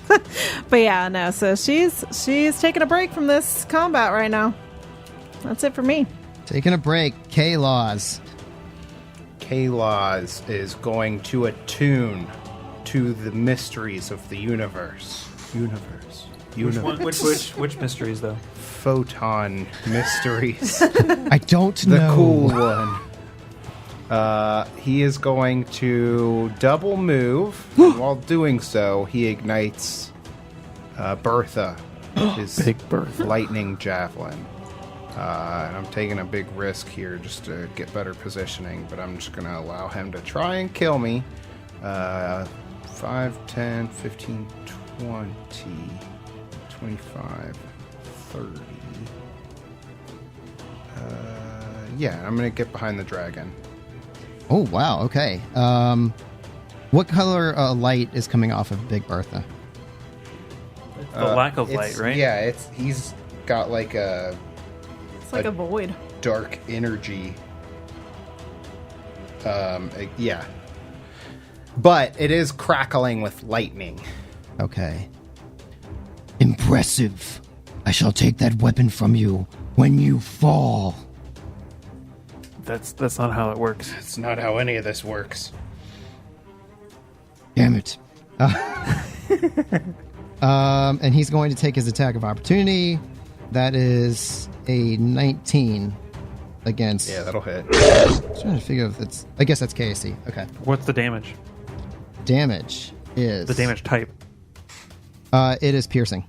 Okay. But yeah, no. So she's taking a break from this combat right now. That's it for me. Taking a break. K-Laws. K-Laws is going to attune to the mysteries of the universe. Which mysteries though? Photon mysteries. I don't The know. cool one. He is going to double move. And while doing so, he ignites Bertha, his Big Bertha. lightning javelin. And I'm taking a big risk here just to get better positioning, but I'm just going to allow him to try and kill me. 5, 10, 15, 20, 25, 30. Yeah, I'm going to get behind the dragon. Oh, wow. Okay. What color light is coming off of Big Bertha? The lack of It's- light, right? Yeah, he's got like a It's like a void. dark energy. Yeah. But it is crackling with lightning. Okay. Impressive. I shall take that weapon from you when you fall. That's not how it works. That's not how any of this works. Damn it. And he's going to take his attack of opportunity. That is a 19 against... Yeah, that'll hit. I'm trying to figure out if it's... I guess that's KAC. Okay. What's the damage? Damage is... The damage type. It is piercing.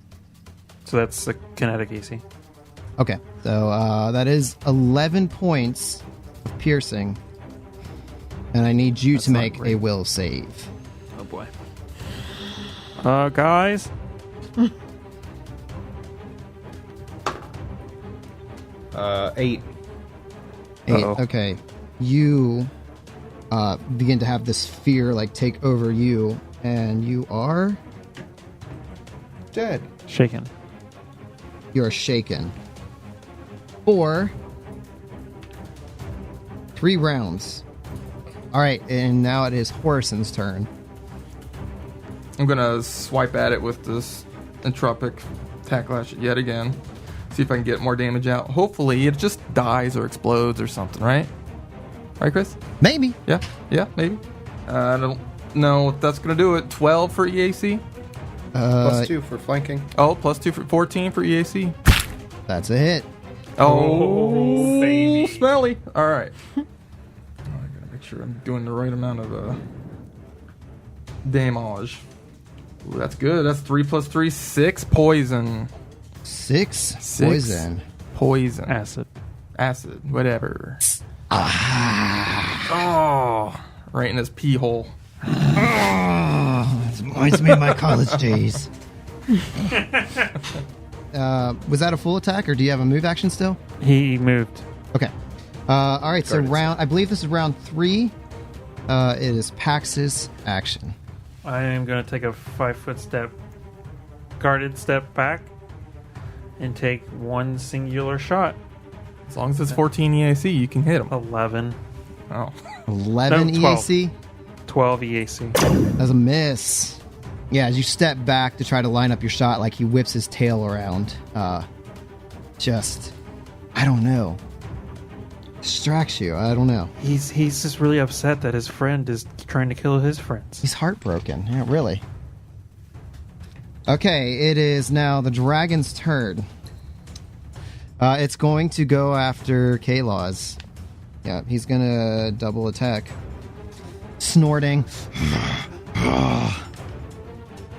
So that's the kinetic AC. Okay. So that is 11 points of piercing. And I need you to not make great. a will save. Oh boy. Guys. 8. 8. Uh-oh. Okay. You begin to have this fear take over you, and you are Dead. Shaken. you are shaken for 3 rounds. All right, and now it is Horison's turn. I'm gonna swipe at it with this entropic tacklash yet again. See if I can get more damage out. Hopefully it just dies or explodes or something, right? Right, Chris? Maybe. Yeah, maybe. I don't know if that's gonna do it. 12 for EAC. +2 for flanking. Oh, +2 for 14 for EAC. That's a hit. Oh, baby. smelly. All right. I gotta make sure I'm doing the right amount of damage. Ooh, that's good. That's 3 + 3, 6 poison. 6 poison. Poison. Acid. Whatever. Oh, right in his pee hole. It reminds me of my college days. Was that a full attack, or do you have a move action still? He moved. Okay. All right. So I believe this is round 3. It is Pax's action. I am going to take a 5-foot step, guarded step back, and take one singular shot. As long as it's 14 EAC, you can hit him. 11. Oh. 11 No, 12. EAC. 12 EAC. That's a miss. Yeah, as you step back to try to line up your shot, like he whips his tail around. I don't know. Distracts you. I don't know. He's just really upset that his friend is trying to kill his friends. He's heartbroken. Yeah, really. Okay, it is now the dragon's turn. It's going to go after K-Laws. Yeah, he's going to double attack. Snorting.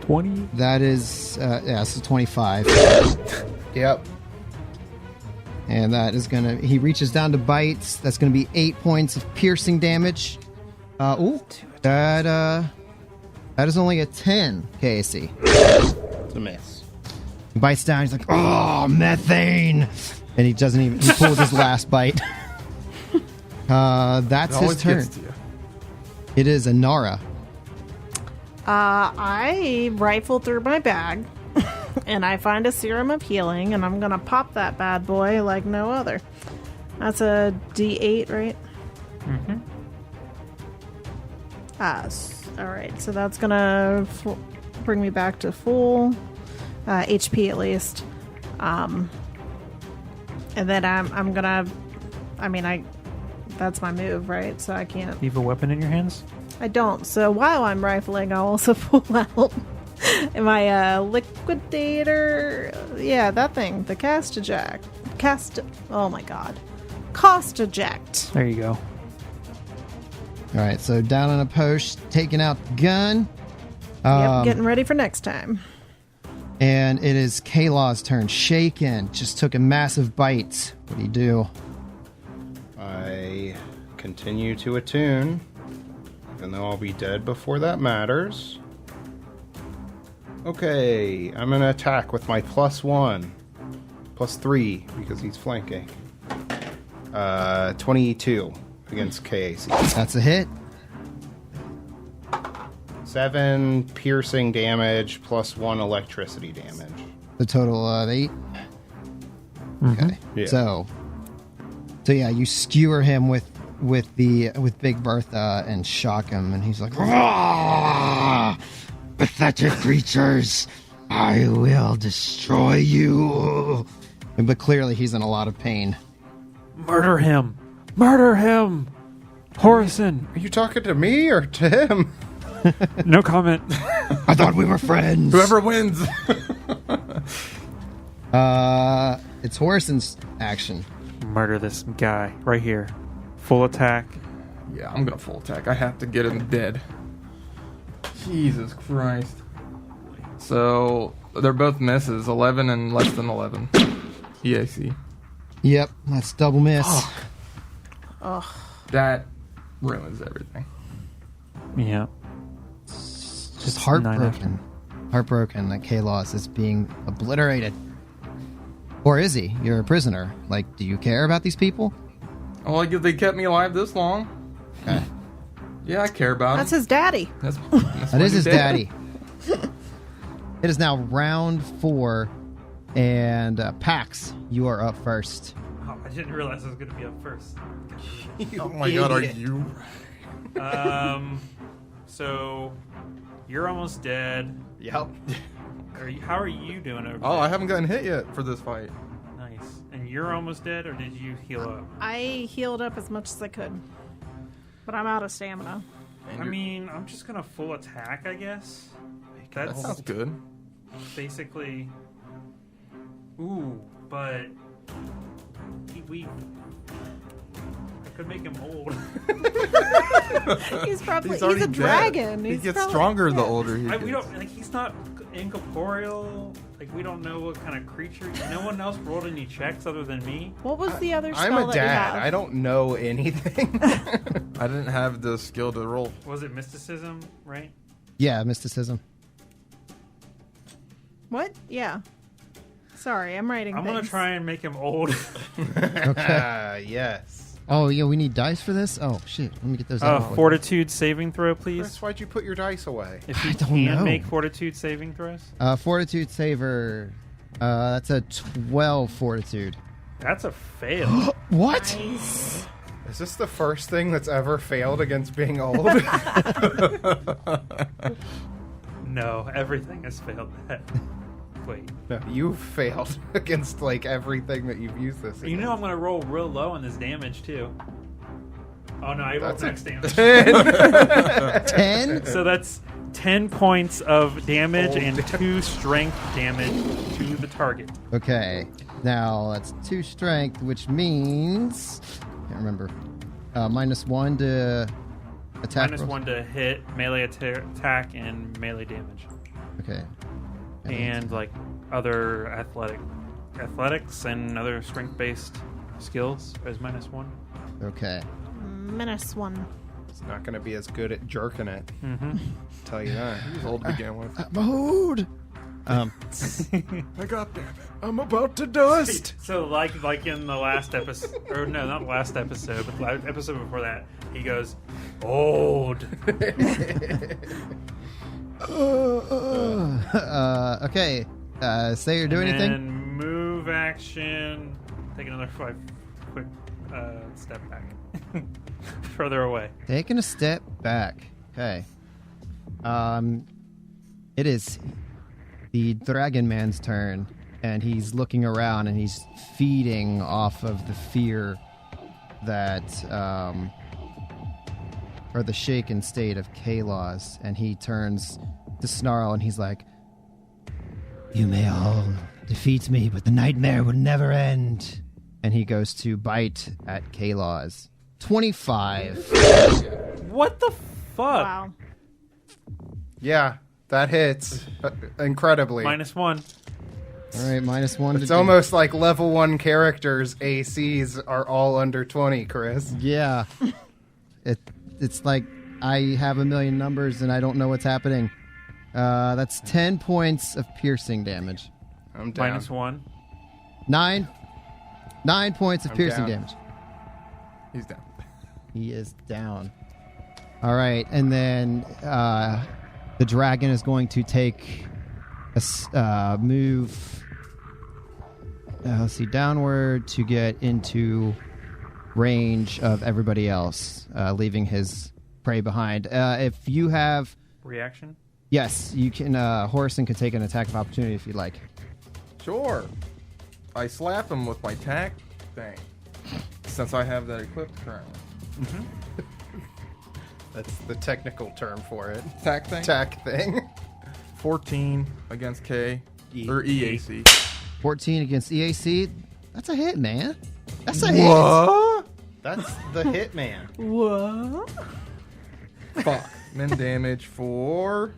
20? That is, so 25. Yep. And that is going to, he reaches down to bites. That's going to be 8 points of piercing damage. That is only a 10 KAC. It's a miss. He bites down. He's like, oh, methane. And he doesn't even, he pulled his last bite. That's his turn. It is Anara. I rifle through my bag and I find a serum of healing, and I'm gonna pop that bad boy like no other. That's a D8, right? Mm-hmm. Alright, so that's gonna bring me back to full HP at least. And then I'm gonna, that's my move, right? So I can't. You have a weapon in your hands? I don't. So while I'm rifling, I'll also pull out my liquidator. Yeah, that thing. The Cost eject. There you go. All right, so down on a post, taking out the gun. Yep, getting ready for next time. And it is K-Law's turn. Shaken. Just took a massive bite. What do you do? I continue to attune, even though I'll be dead before that matters. Okay, I'm going to attack with my +1. +3, because he's flanking. 22 against KAC. That's a hit. 7 piercing damage +1 electricity damage. The total of 8. Okay. Yeah. So yeah, you skewer him with Big Bertha and shock him, and he's like, "Rah! Pathetic creatures, I will destroy you." But clearly he's in a lot of pain. Murder him! Murder him! Horison! Are you talking to me or to him? No comment. I thought we were friends. Whoever wins. It's Horison's action. Murder this guy right here. Full attack. Yeah, I'm gonna full attack. I have to get him dead. Jesus Christ. So they're both misses. 11 and less than 11. EAC. Yep, that's double miss. Ugh. That ruins everything. Yeah. Just heartbroken. Heartbroken that K-Laws is being obliterated. Or is he? You're a prisoner. Like, do you care about these people? Oh, like if they kept me alive this long. Okay. Yeah, I care about That's him. his daddy. That's That is his daddy. It is now round 4, and Pax, you are up first. Oh, I didn't realize I was going to be up first. Oh my god, are you? So you're almost dead. Yep. How are you doing over there? Oh, I haven't gotten hit yet for this fight. Nice. And you're almost dead, or did you heal up? I healed up as much as I could, but I'm out of stamina. I mean, I'm just going to full attack, I guess. That sounds good. basically. Ooh, but I could make him old. He's already a dead. dragon. He He's gets probably stronger the dead. older he gets. We don't like. He's not incorporeal. Like we don't know what kind of creature. No one else rolled any checks other than me. What was the other spell I'm a that you dad. have? I don't know anything. I didn't have the skill to roll. Was it mysticism? Right. Yeah, mysticism. What? Yeah. Sorry, I'm writing I'm things. gonna try and make him old. Yes. Oh, yeah, we need dice for this? Oh, shit. Let me get those out. Fortitude saving throw, please. Chris, why'd you put your dice away? If you I don't can know. make fortitude saving throws. Fortitude saver. That's a 12 fortitude. That's a fail. What? Nice. Is this the first thing that's ever failed against being old? No, everything has failed that. Wait. No, you've failed against like everything that you've used this. You know I'm gonna roll real low on this damage too. Oh no, I rolled That's max damage. 10? So that's 10 points of damage and 2 strength damage to the target. Okay. Now, that's 2 strength, which means... can't remember. -1 to attack Minus rolls? 1 to hit, melee attack, and melee damage. Okay. And like other athletics and other strength-based skills is -1. Okay. -1. It's not going to be as good at jerking it. Mm-hmm. Tell you that. He was old to begin with. Mode! I got that. I'm about to dust. So like in the last episode, or no, not last episode, but the episode before that, he goes, old. Okay. Say or do And anything? then move action. Take another 5 quick step back. Further away. Taking a step back. Okay. It is the Dragon Man's turn, and he's looking around and he's feeding off of the fear that, or the shaken state of Kalos, and he turns to Snarl and he's like, "You may all defeat me, but the nightmare will never end." And he goes to bite at Kalos. 25. What the fuck? Wow. Yeah, that hits incredibly. -1. All right, -1. It's almost like level 1 characters' ACs are all under 20, Chris. Yeah. It's like I have a million numbers and I don't know what's happening. That's 10 points of piercing damage. I'm down. -1. 9 points of I'm piercing down. damage. He's down. He is down. All right, and then the dragon is going to take a move. Let's see, downward to get into range of everybody else, leaving his prey behind. If you have, Reaction? yes, you can. Horison can take an attack of opportunity if you'd like. Sure. I slap him with my tack thing, since I have that equipped currently. That's the technical term for it. Tack thing? Tack thing. 14 against K. Or EAC. 14 against EAC. That's a hit, man. That's a hit. What? That's the Hitman. What? Fuck. Min damage for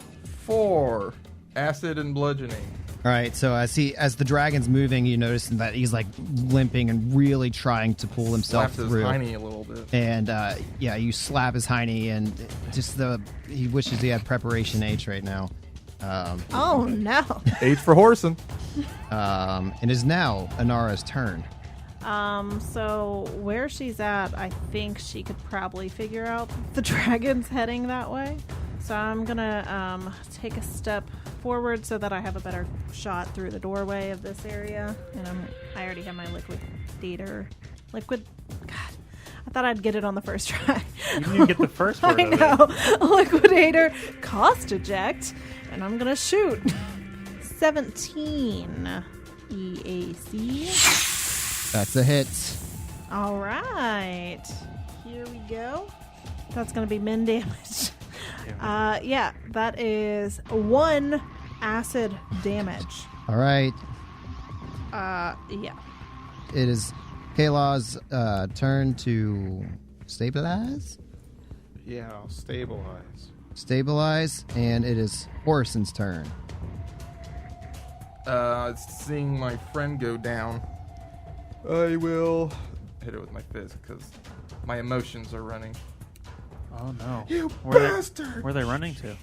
4. Acid and bludgeoning. All right, so as the dragon's moving, you notice that he's like limping and really trying to pull himself Slapped his through. hiney a little bit. And yeah, you slap his hiney, and just he wishes he had preparation H right now. Oh no. H for Horson. It is now Anara's turn. So where she's at, I think she could probably figure out the dragon's heading that way. So I'm gonna take a step forward so that I have a better shot through the doorway of this area. And I already have my liquid. God, I thought I'd get it on the first try. You didn't even get the first word I of it. know. Liquidator, cost eject, and I'm gonna shoot. 17 EAC. That's a hit. All right, here we go. That's gonna be min damage. Yeah, that is 1 acid damage. All right. Yeah. It is Kaylaw's turn to stabilize. Yeah, I'll stabilize. Stabilize, and it is Horson's turn. Seeing my friend go down, I will hit it with my fist because my emotions are running. Oh no! You Where bastard! are they running to?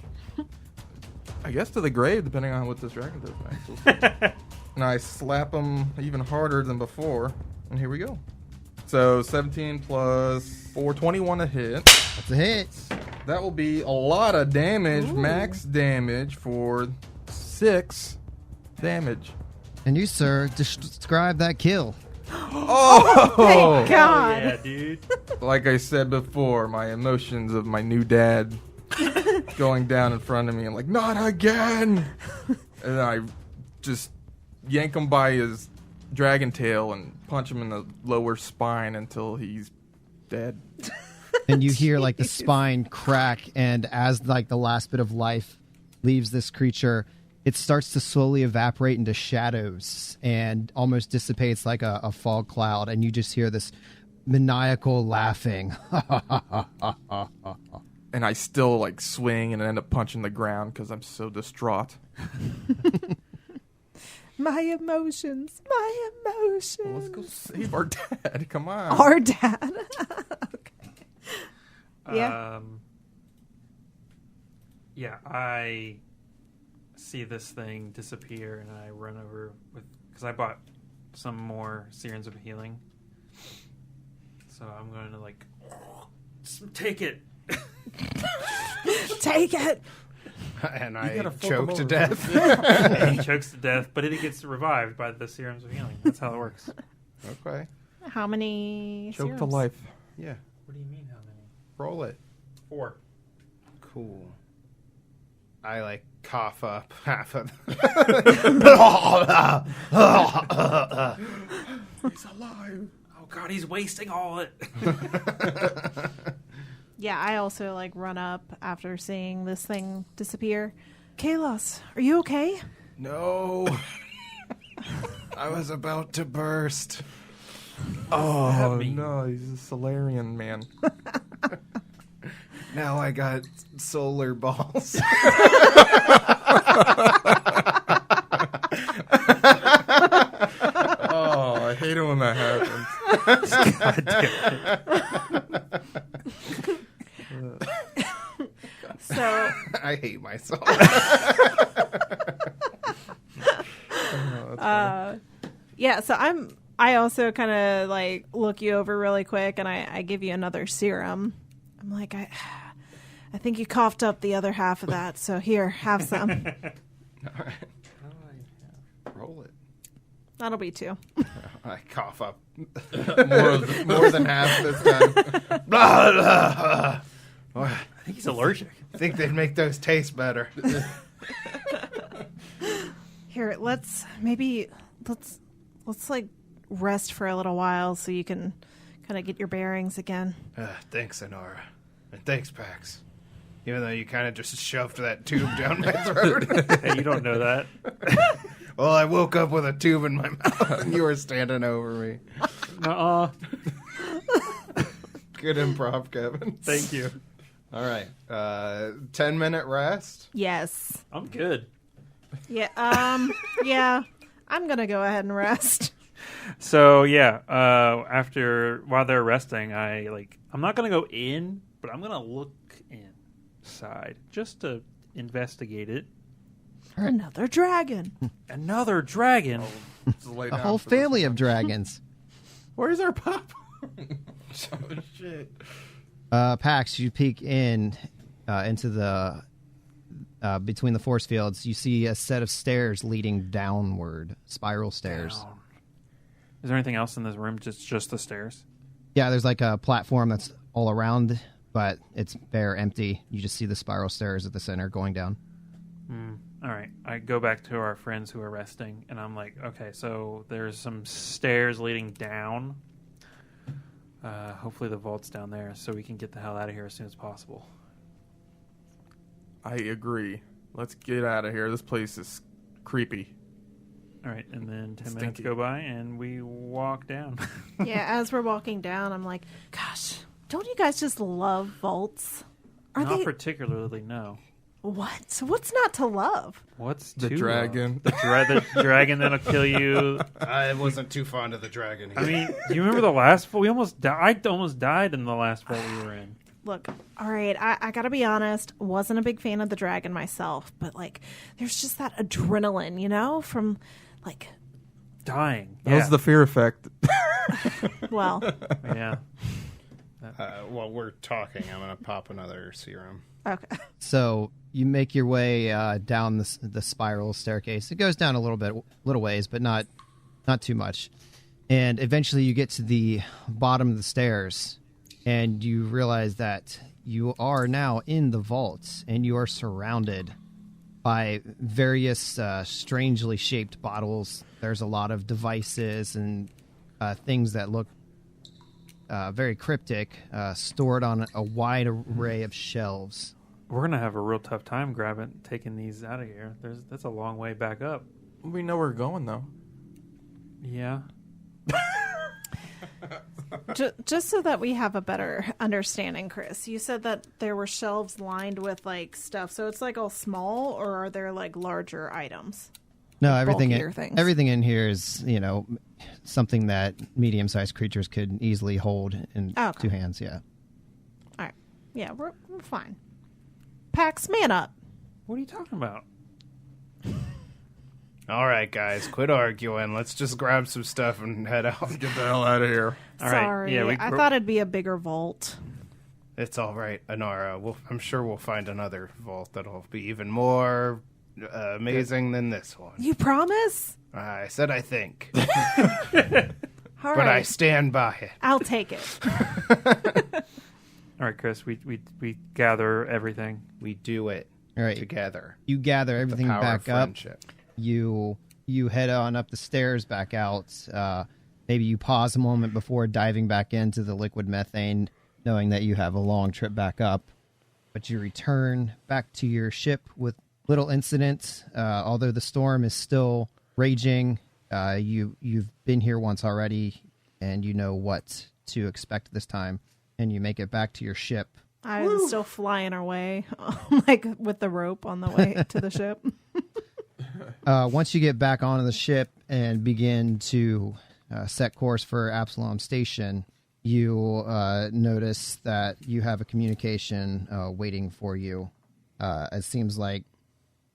I guess to the grave, depending on what this dragon does next. We'll see. And I slap him even harder than before, and here we go. So 17 plus 4, 21 to hit. That's a hit. That will be a lot of damage, max damage for 6 damage. And you, sir, describe that kill. Oh! Thank God. Yeah, dude. Like I said before, my emotions of my new dad going down in front of me. I'm like, not again! And I just yank him by his dragon tail and punch him in the lower spine until he's dead. And you hear like the spine crack, and as like the last bit of life leaves this creature, it starts to slowly evaporate into shadows and almost dissipates like a fog cloud, and you just hear this maniacal laughing. And I still like swing and end up punching the ground because I'm so distraught. My emotions. My emotions. Well, let's go save our dad. Come on. Our dad. Okay. Yeah. Yeah, I see this thing disappear, and I run over because I bought some more serums of healing. So I'm going to like take it. Take it. And I gotta flip choke him to over. death. And he chokes to death, but it gets revived by the serums of healing. That's how it works. Okay. How many Choke to serums? life. Yeah. What do you mean, how many? Roll it. 4. Cool. I like cough up half of He's alive. Oh god, he's wasting all it. Yeah, I also like run up after seeing this thing disappear. Kalos, are you okay? No. I was about to burst. Oh, no. He's a Solarian man. Now I got solar balls. Oh, I hate it when that happens. So I hate myself. yeah, so I also kind of like look you over really quick, and I give you another serum. I'm like, I think you coughed up the other half of that, so here, have some. All right. Roll it. That'll be 2. I cough up more than half this time. Blah, blah, blah. I think he's allergic. I think they'd make those taste better. Here, let's like rest for a little while so you can kind of get your bearings again. Thanks, Inara. And thanks, Pax. Even though you kind of just shoved that tube down my throat. Hey, you don't know that. Well, I woke up with a tube in my mouth and you were standing over me. Nuh-uh. Good improv, Kevin. Thank you. All right. 10-minute rest. Yes. I'm good. Yeah. Yeah. I'm gonna go ahead and rest. So yeah, while they're resting, I'm not gonna go in, but I'm gonna look inside just to investigate it. Another dragon. Another dragon. A whole family of dragons. Where's our pop? Oh, shit. Pax, you peek into the between the force fields. You see a set of stairs leading downward, spiral stairs. Down. Is there anything else in this room? Just the stairs? Yeah, there's like a platform that's all around, but it's bare, empty. You just see the spiral stairs at the center going down. All right. I go back to our friends who are resting, and I'm like, okay, so there's some stairs leading down. Hopefully the vault's down there so we can get the hell out of here as soon as possible. I agree. Let's get out of here. This place is creepy. All right, and then 10 minutes go by, and we walk down. Yeah, as we're walking down, I'm like, gosh, don't you guys just love vaults? Not particularly, no. What? What's not to love? What's the to dragon? The dragon that'll kill you. I wasn't too fond of the dragon. I mean, do you remember the last vault? I almost died in the last vault we were in. Look, all right, I gotta be honest, wasn't a big fan of the dragon myself, but like, there's just that adrenaline, you know, from like dying. That was the fear effect. Well, yeah. While we're talking, I'm gonna pop another serum. Okay. So you make your way down the spiral staircase. It goes down a little ways, but not too much. And eventually you get to the bottom of the stairs, and you realize that you are now in the vault, and you are surrounded by various strangely shaped bottles. There's a lot of devices and things that look very cryptic, stored on a wide array of shelves. We're going to have a real tough time taking these out of here. That's a long way back up. We know where we're going, though. Yeah. Just so that we have a better understanding, Chris, you said that there were shelves lined with like stuff. So it's like all small, or are there like larger items? No, everything in here is, something that medium-sized creatures could easily hold in two hands. Yeah. All right. Yeah, we're fine. Pax, man up. What are you talking about? All right, guys, quit arguing. Let's just grab some stuff and head out. Let's get the hell out of here. All Sorry, right. I thought it'd be a bigger vault. It's all right, Anara. I'm sure we'll find another vault that'll be even more amazing than this one. You promise? I said I think. All but right. I stand by it. I'll take it. All right, Chris, we gather everything. We do it together. You gather everything back up. Friendship. You head on up the stairs back out. Maybe you pause a moment before diving back into the liquid methane, knowing that you have a long trip back up. But you return back to your ship with little incident. Although the storm is still raging, you've been here once already, and you know what to expect this time. And you make it back to your ship. I'm still flying our way, like with the rope on the way to the ship. Once you get back onto the ship and begin to set course for Absalom Station, you notice that you have a communication waiting for you. It seems like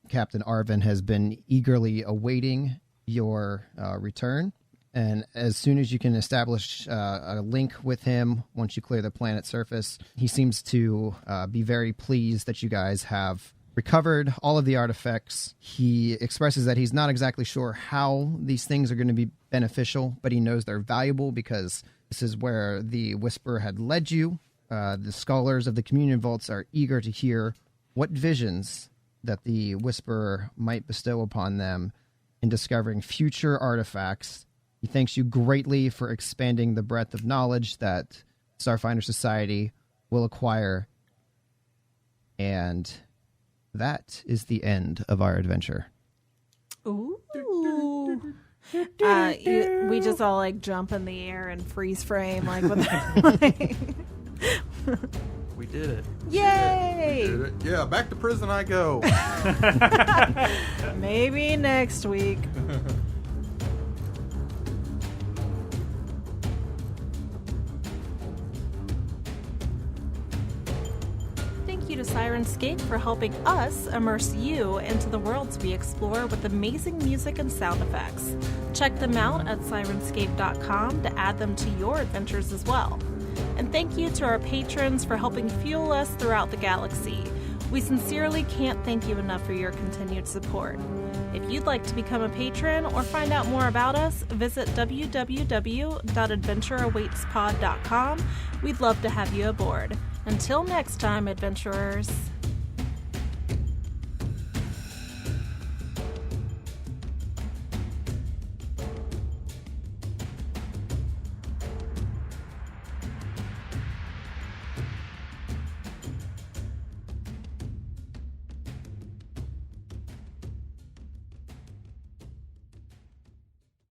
Captain Arvin has been eagerly awaiting your return. And as soon as you can establish a link with him, once you clear the planet's surface, he seems to be very pleased that you guys have recovered all of the artifacts. He expresses that he's not exactly sure how these things are going to be beneficial, but he knows they're valuable because this is where the Whisper had led you. The scholars of the Communion Vaults are eager to hear what visions that the Whisperer might bestow upon them in discovering future artifacts. He thanks you greatly for expanding the breadth of knowledge that Starfinder Society will acquire. And that is the end of our adventure. Ooh. We just all like jump in the air and freeze frame like with We did it. Yay! We did it. Yeah, back to prison I go. Maybe next week. Thank you to Sirenscape for helping us immerse you into the worlds we explore with amazing music and sound effects. Check them out at Sirenscape.com to add them to your adventures as well. And thank you to our patrons for helping fuel us throughout the galaxy. We sincerely can't thank you enough for your continued support. If you'd like to become a patron or find out more about us, visit www.adventureawaitspod.com. We'd love to have you aboard. Until next time, adventurers.